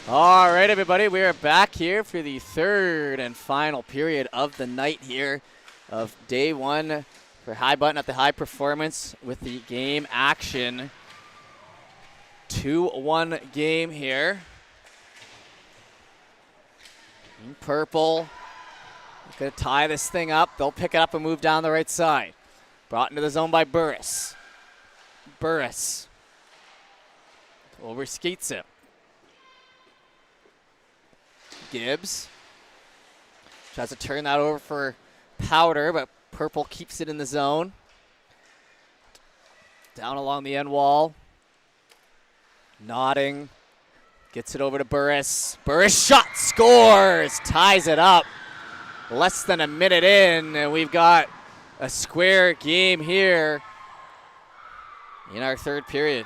All right, everybody, we are back here for the third and final period of the night here of day one for High Button at the High Performance with the game action. 2-1 game here. In purple, gonna tie this thing up. They'll pick it up and move down the right side. Brought into the zone by Burris. Burris over skates it. Gibbs tries to turn that over for Powder, but Purple keeps it in the zone. Down along the end wall. Nodding. Gets it over to Burris. Burris shot, scores, ties it up. Less than a minute in, and we've got a square game here in our third period.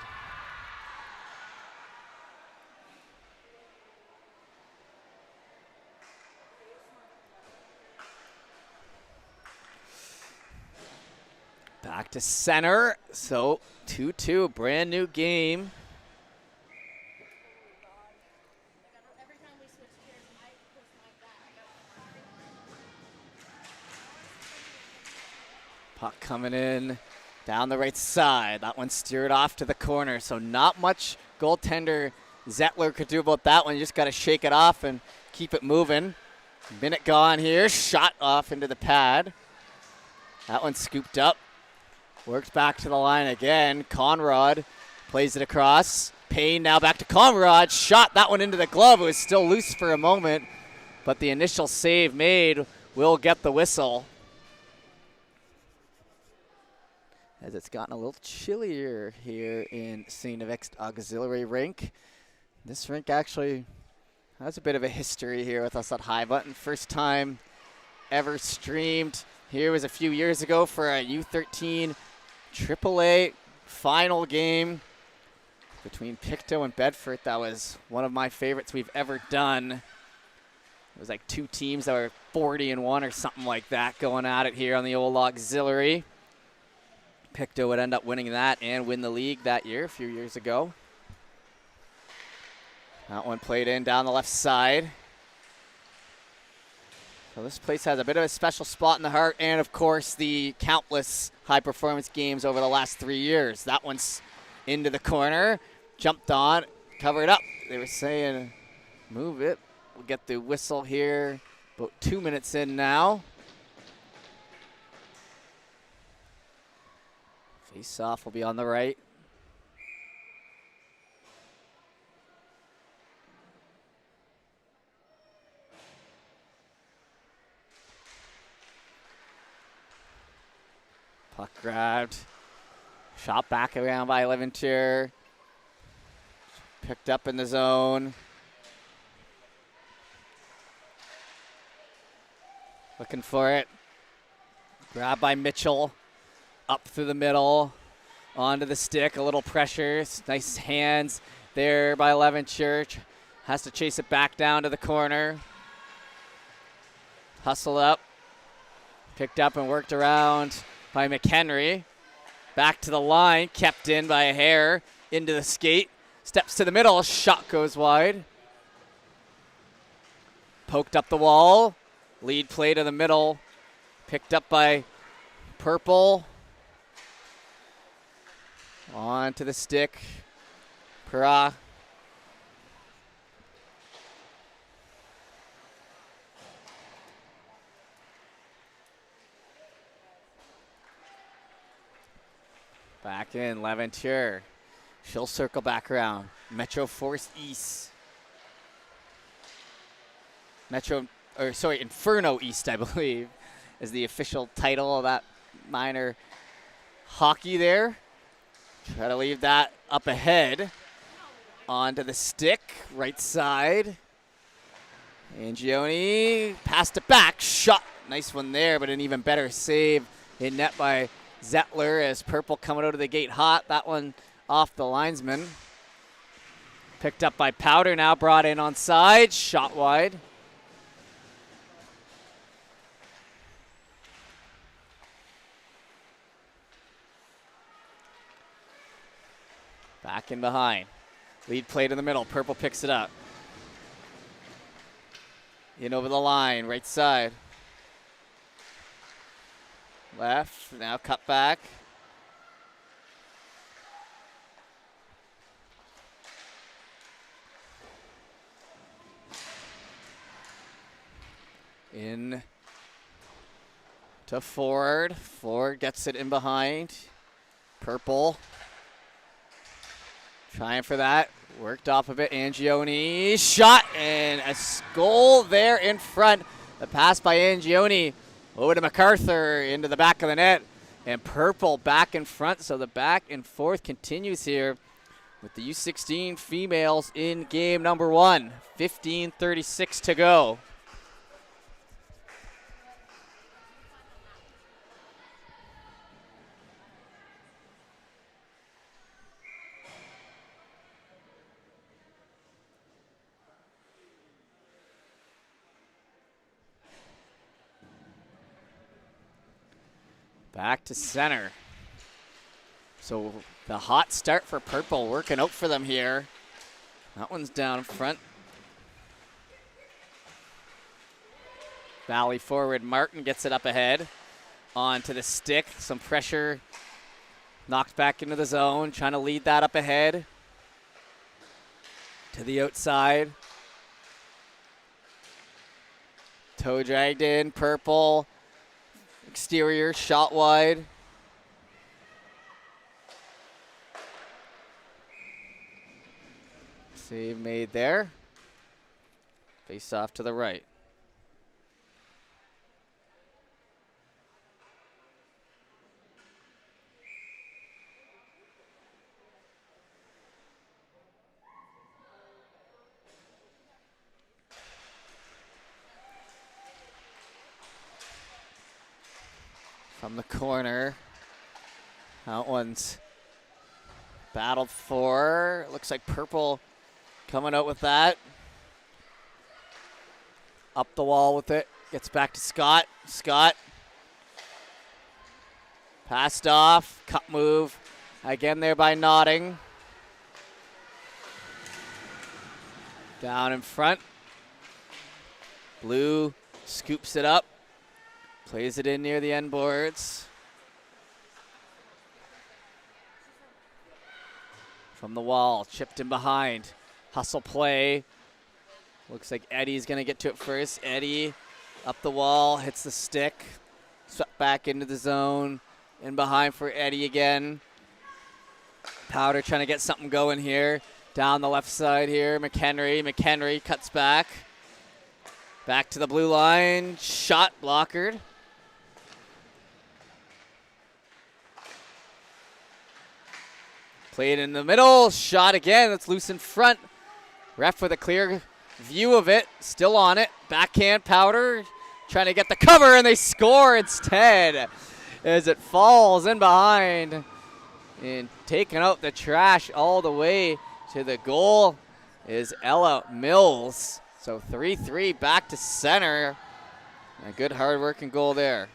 Back to center, so 2-2, brand new game. Puck coming in down the right side. That one steered off to the corner, so not much goaltender Zettler could do about that one. You just got to shake it off and keep it moving. Minute gone here, shot off into the pad. That one scooped up. Works back to the line again. Conrad plays it across. Payne now back to Conrad. Shot that one into the glove. It was still loose for a moment, but the initial save made will get the whistle. As it's gotten a little chillier here in St. Next Auxiliary Rink. This rink actually has a bit of a history here with us at High Button. First time ever streamed here was a few years ago for a U13 AAA final game between Pictou and Bedford. That was one of my favorites we've ever done. It was like two teams that were 40-1 or something like that going at it here on the old Auxiliary. Pictou would end up winning that and win the league that year, a few years ago. That one played in down the left side. So this place has a bit of a special spot in the heart, and of course the countless high-performance games over the last 3 years. That one's into the corner, jumped on, covered up. They were saying, move it. We'll get the whistle here. About 2 minutes in now. Face-off will be on the right. Puck grabbed. Shot back around by Levantier. Picked up in the zone. Looking for it. Grabbed by Mitchell. Up through the middle. Onto the stick. A little pressure. Nice hands there by Levantier. Has to chase it back down to the corner. Hustle up. Picked up and worked around by McHenry. Back to the line, kept in by a hair, into the skate, steps to the middle, shot goes wide. Poked up the wall, lead play to the middle, picked up by Purple. On to the stick, Perra. Back in, Levantier. She'll circle back around. Metro Force East. Inferno East, I believe, is the official title of that minor hockey there. Try to leave that up ahead. Onto the stick, right side. Angioni passed it back, shot. Nice one there, but an even better save in net by Zettler as Purple coming out of the gate hot. That one off the linesman. Picked up by Powder, now brought in on side. Shot wide. Back in behind. Lead play to the middle. Purple picks it up. In over the line, right side. Left, now cut back. In to Ford. Ford gets it in behind. Purple. Trying for that. Worked off of it. Angione. Shot and a goal there in front. The pass by Angione over to MacArthur into the back of the net. And Purple back in front. So the back and forth continues here with the U16 females in game number 1. 15:36 to go. Back to center. So the hot start for Purple working out for them here. That one's down front. Valley forward, Martin gets it up ahead. Onto the stick, some pressure. Knocked back into the zone, trying to lead that up ahead. To the outside. Toe dragged in, Purple. Exterior, shot wide. Save made there. Face off to the right. From the corner. That one's battled for. Looks like Purple coming out with that. Up the wall with it. Gets back to Scott. Scott. Passed off. Cut move. Again there by Notting. Down in front. Blue scoops it up. Plays it in near the end boards. From the wall, chipped in behind. Hustle play. Looks like Eddie's going to get to it first. Eddie up the wall, hits the stick. Swept back into the zone. In behind for Eddie again. Powder trying to get something going here. Down the left side here, McHenry. McHenry cuts back. Back to the blue line. Shot blockered. Played in the middle, shot again, that's loose in front. Ref with a clear view of it, still on it. Backhand Powder, trying to get the cover, and they score instead as it falls in behind. And taking out the trash all the way to the goal is Ella Mills. So 3-3 back to center. A good hard-working goal there.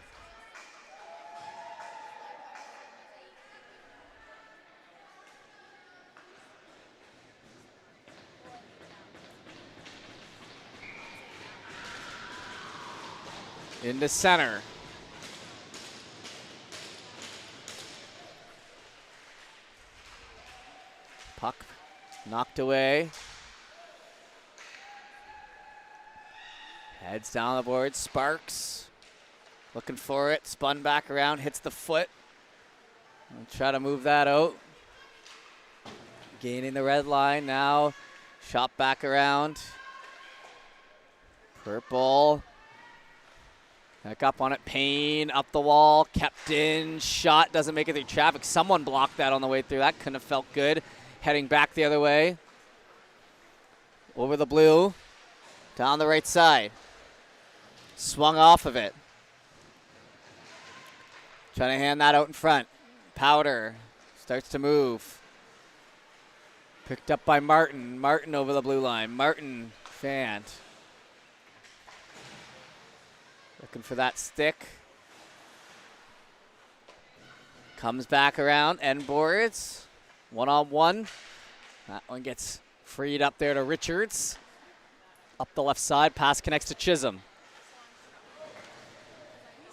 Into center. Puck knocked away. Heads down the board. Sparks looking for it. Spun back around. Hits the foot. We'll try to move that out. Gaining the red line now. Shot back around. Purple. Back up on it, Payne, up the wall, kept in, shot, doesn't make it through traffic. Someone blocked that on the way through. That couldn't have felt good. Heading back the other way. Over the blue, down the right side. Swung off of it. Trying to hand that out in front. Powder starts to move. Picked up by Martin. Martin over the blue line. Martin fanned. Looking for that stick. Comes back around, end boards. One-on-one. That one gets freed up there to Richards. Up the left side, pass connects to Chisholm.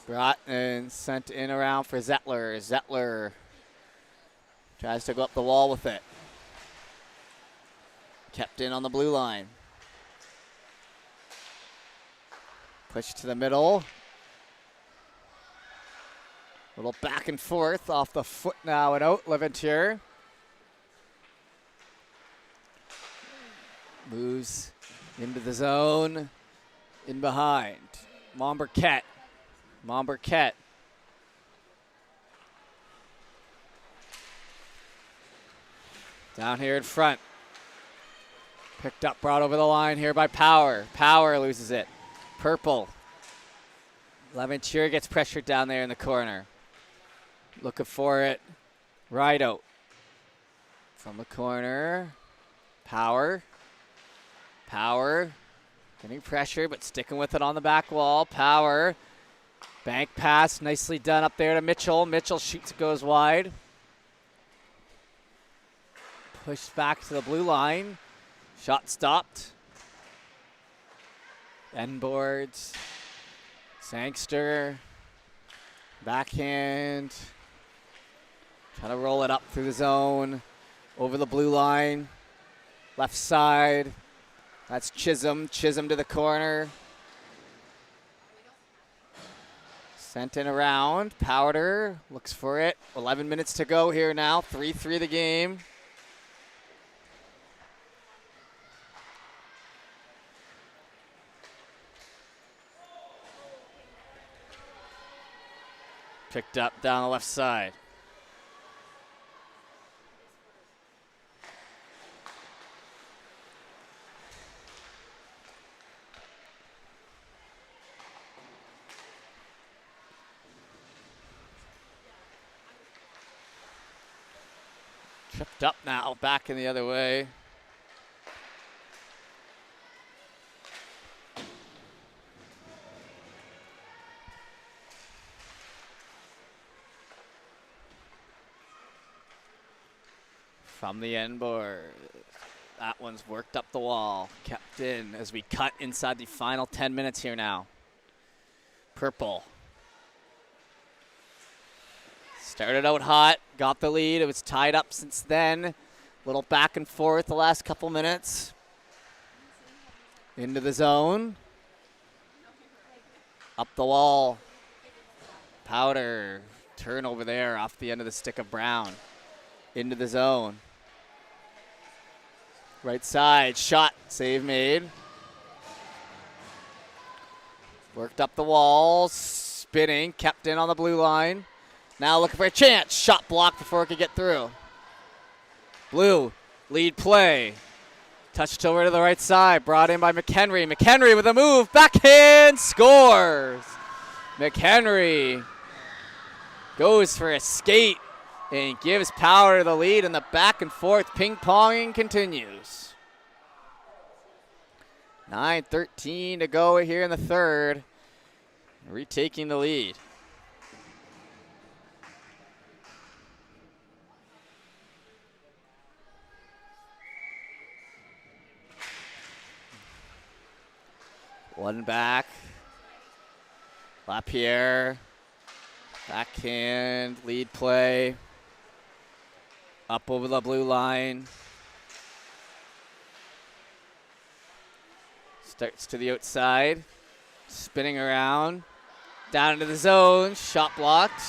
Brought and sent in around for Zettler. Zettler tries to go up the wall with it. Kept in on the blue line. Push to the middle. Little back and forth off the foot now and out. Leventier moves into the zone. In behind. Momberquette. Down here in front. Picked up, brought over the line here by Power. Power loses it. Purple. Leventier gets pressured down there in the corner. Looking for it. Right out. From the corner. Power. Getting pressure, but sticking with it on the back wall. Power. Bank pass. Nicely done up there to Mitchell. Mitchell shoots, goes wide. Pushed back to the blue line. Shot stopped. End boards. Sangster. Backhand. Trying to roll it up through the zone. Over the blue line. Left side. That's Chisholm. Chisholm to the corner. Sent in around. Powder looks for it. 11 minutes to go here now. 3-3 the game. Picked up down the left side. Tripped up now, back in the other way. From the end board. That one's worked up the wall. Kept in as we cut inside the final 10 minutes here now. Purple. Started out hot, got the lead. It was tied up since then. Little back and forth the last couple minutes. Into the zone. Up the wall. Powder. Turnover there off the end of the stick of Brown. Into the zone. Right side, shot, save made. Worked up the wall, spinning, kept in on the blue line. Now looking for a chance, shot blocked before it could get through. Blue, lead play. Touched over to the right side, brought in by McHenry. McHenry with a move, backhand, scores. McHenry goes for a skate and gives Power the lead, and the back and forth ping-ponging continues. 9:13 to go here in the third. Retaking the lead. One back. LaPierre. Backhand, lead play. Up over the blue line. Starts to the outside. Spinning around. Down into the zone. Shot blocked.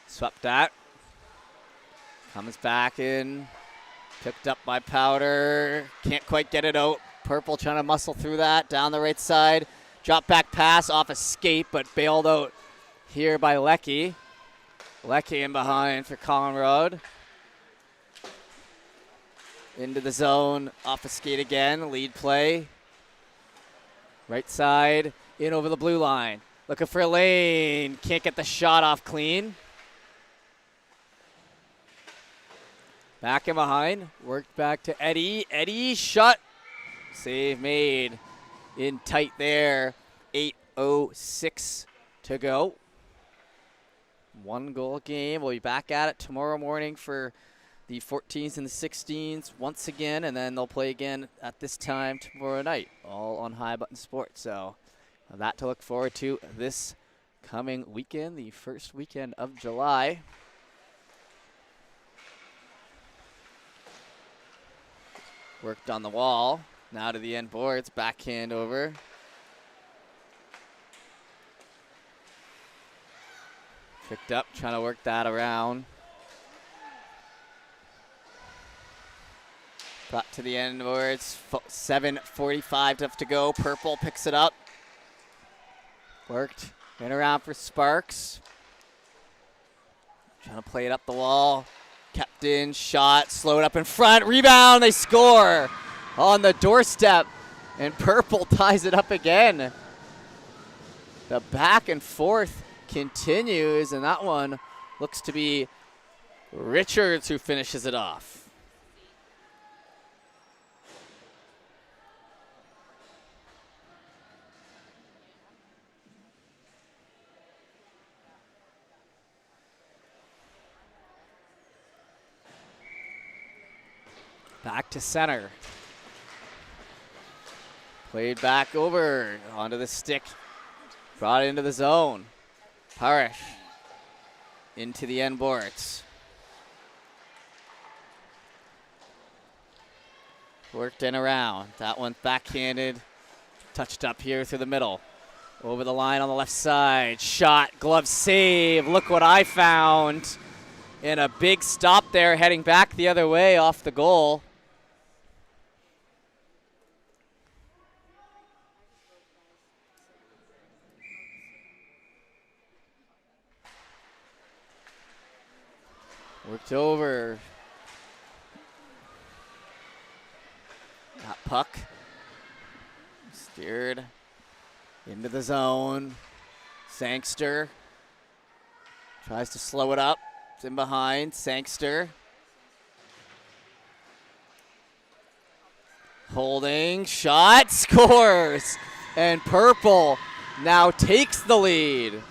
Swept that. Comes back in. Picked up by Powder. Can't quite get it out. Purple trying to muscle through that. Down the right side. Drop back pass off escape, but bailed out here by Leckie. Leckie in behind for Colin Road. Into the zone, off a skate again, lead play. Right side, in over the blue line. Looking for a lane, can't get the shot off clean. Back in behind, worked back to Eddie. Eddie, shot, save made. In tight there, 8:06 to go. One goal game. We'll be back at it tomorrow morning for the 14s and the 16s once again, and then they'll play again at this time tomorrow night, all on High Button Sports. So that to look forward to this coming weekend, the first weekend of July. Worked on the wall. Now to the end boards, backhand over. Picked up, trying to work that around. Brought to the end boards, 7:45 left to go. Purple picks it up. Worked, in around for Sparks. Trying to play it up the wall. Kept in, shot, slowed up in front, rebound, they score on the doorstep, and Purple ties it up again. The back and forth continues, and that one looks to be Richards who finishes it off. Back to center. Played back over onto the stick. Brought it into the zone. Parish into the end boards. Worked in around. That one backhanded. Touched up here through the middle. Over the line on the left side. Shot, glove save. Look what I found. And a big stop there, heading back the other way off the goal. Worked over. That puck. Steered into the zone. Sangster tries to slow it up. It's in behind. Sangster. Holding. Shot. Scores. And Purple now takes the lead.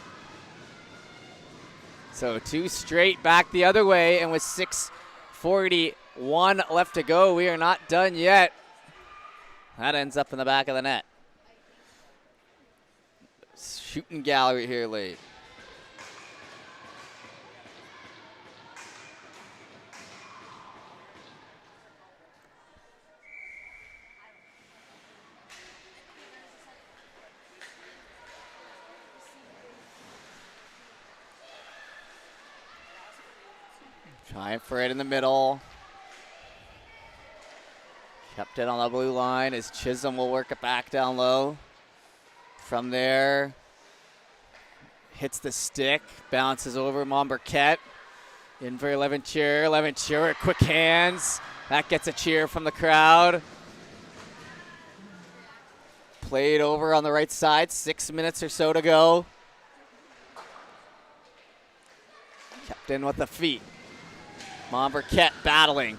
So 2 straight back the other way, and with 6:41 left to go, we are not done yet. That ends up in the back of the net. Shooting gallery here late. Trying for it in the middle. Kept it on the blue line as Chisholm will work it back down low. From there, hits the stick, bounces over Monberquette. In for Leventure. Leventure, quick hands. That gets a cheer from the crowd. Played over on the right side, 6 minutes or so to go. Kept in with the feet. Monberquette battling.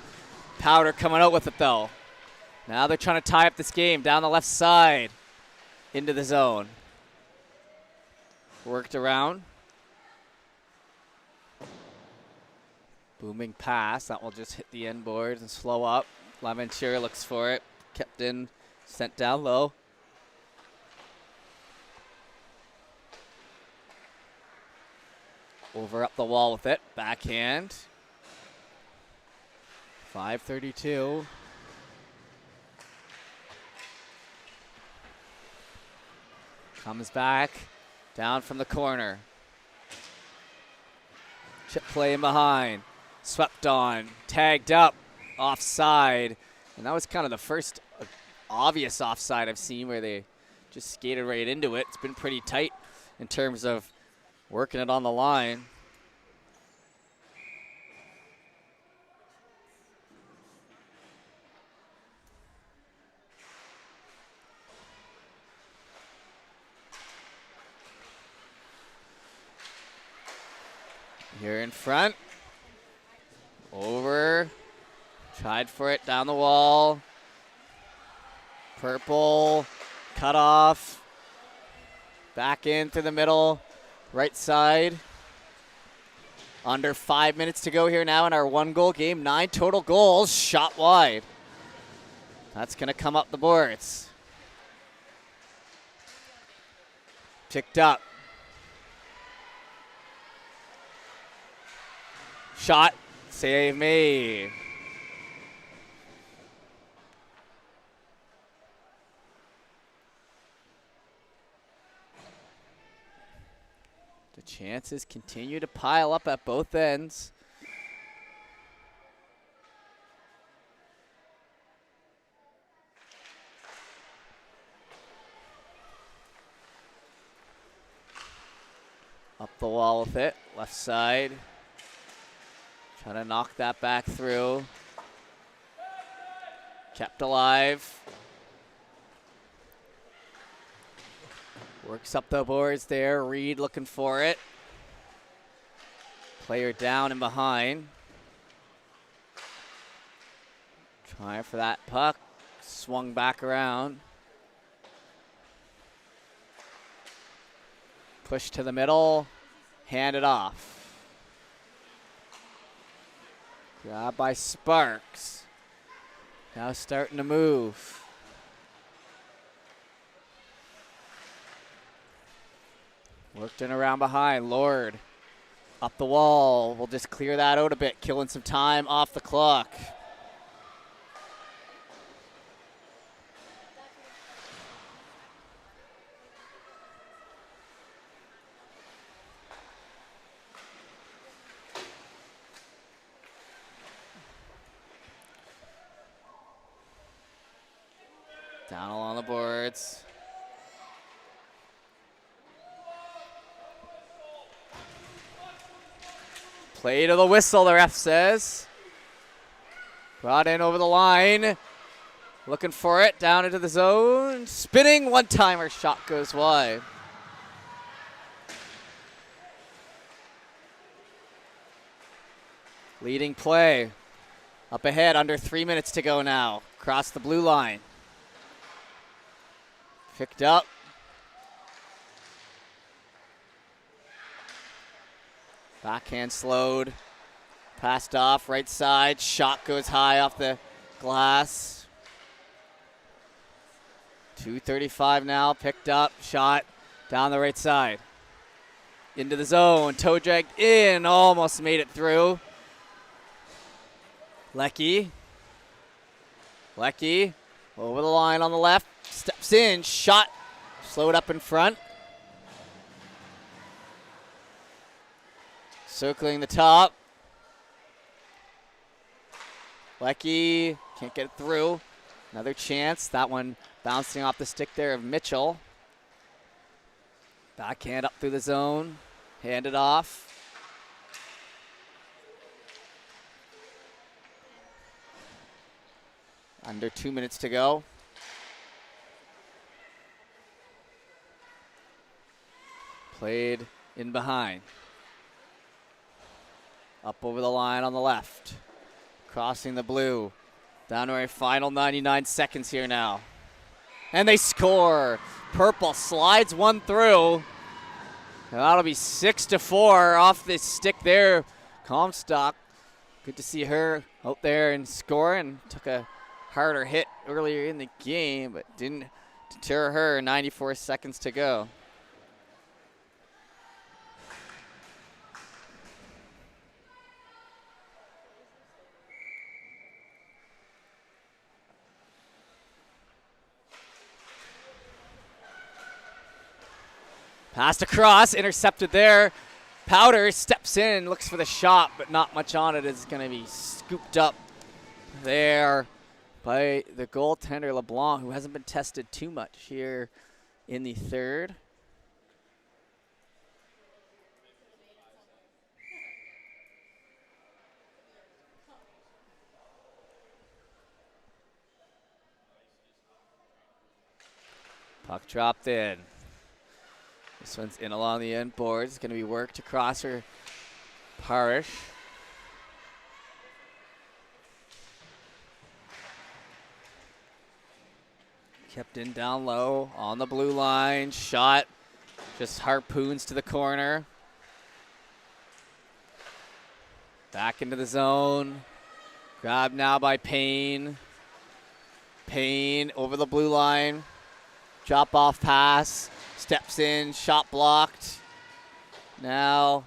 Powder coming out with it though. Now they're trying to tie up this game down the left side into the zone. Worked around. Booming pass. That will just hit the end boards and slow up. Leventure looks for it. Kept in, sent down low. Over up the wall with it. Backhand. 5:32. Comes back. Down from the corner. Chip play in behind. Swept on. Tagged up. Offside. And that was kind of the first obvious offside I've seen where they just skated right into it. It's been pretty tight in terms of working it on the line. Here in front. Over. Tried for it down the wall. Purple. Cut off. Back in through the middle. Right side. Under 5 minutes to go here now in our 1-goal game. 9 total goals. Shot wide. That's going to come up the boards. Picked up. Shot. Save made. The chances continue to pile up at both ends. Up the wall with it, left side. Trying to knock that back through. Kept alive. Works up the boards there. Reed looking for it. Player down and behind. Trying for that puck. Swung back around. Push to the middle. Hand it off. Grab by Sparks. Now starting to move. Worked in around behind. Lord up the wall. We'll just clear that out a bit, killing some time off the clock. Down along the boards. Play to the whistle, the ref says. Brought in over the line. Looking for it, down into the zone. Spinning, one-timer, shot goes wide. Leading play. Up ahead, under 3 minutes to go now. Across the blue line. Picked up. Backhand slowed. Passed off, right side. Shot goes high off the glass. 2:35 now, picked up. Shot down the right side. Into the zone, toe dragged in, almost made it through. Lecky over the line on the left. Steps in, shot, slowed up in front. Circling the top. Lecky can't get it through. Another chance, that one bouncing off the stick there of Mitchell. Backhand up through the zone, hand it off. Under 2 minutes to go. Played in behind. Up over the line on the left. Crossing the blue. Down to our final 99 seconds here now. And they score. Purple slides one through. And that'll be 6-4 off this stick there. Comstock. Good to see her out there and scoring. Took a harder hit earlier in the game, but didn't deter her. 94 seconds to go. Passed across, intercepted there. Powder steps in, looks for the shot, but not much on it. It's going to be scooped up there by the goaltender LeBlanc, who hasn't been tested too much here in the third. Puck dropped in. This one's in along the end boards. It's going to be worked across her Parish. Kept in down low on the blue line. Shot just harpoons to the corner. Back into the zone. Grabbed now by Payne. Payne over the blue line. Drop off pass. Steps in. Shot blocked. Now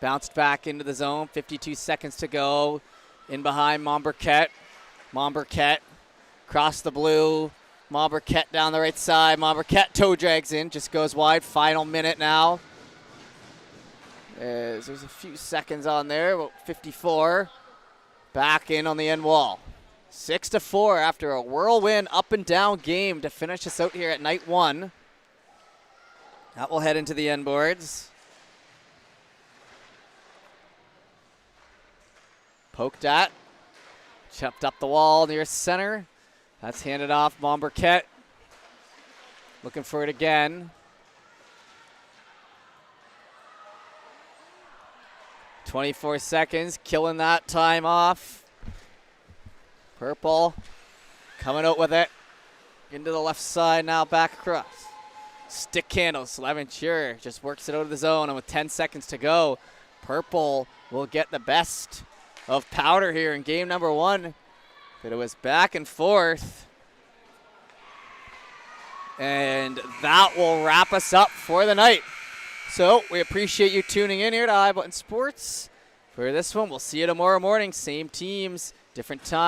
bounced back into the zone. 52 seconds to go. In behind Montberquette. Montberquette across the blue. Montberquette down the right side. Montberquette toe drags in. Just goes wide. Final minute now. There's a few seconds on there. About 54. Back in on the end wall. 6-4 after a whirlwind up and down game to finish us out here at night one. That will head into the end boards. Poked at. Chopped up the wall near center. That's handed off Montberquette. Looking for it again. 24 seconds, killing that time off. Purple coming out with it. Into the left side now, back across. Stick handles, Leventure just works it out of the zone, and with 10 seconds to go, Purple will get the best of Powder here in game number one. But it was back and forth. And that will wrap us up for the night. So we appreciate you tuning in here to High Button Sports. For this one, we'll see you tomorrow morning. Same teams, different time.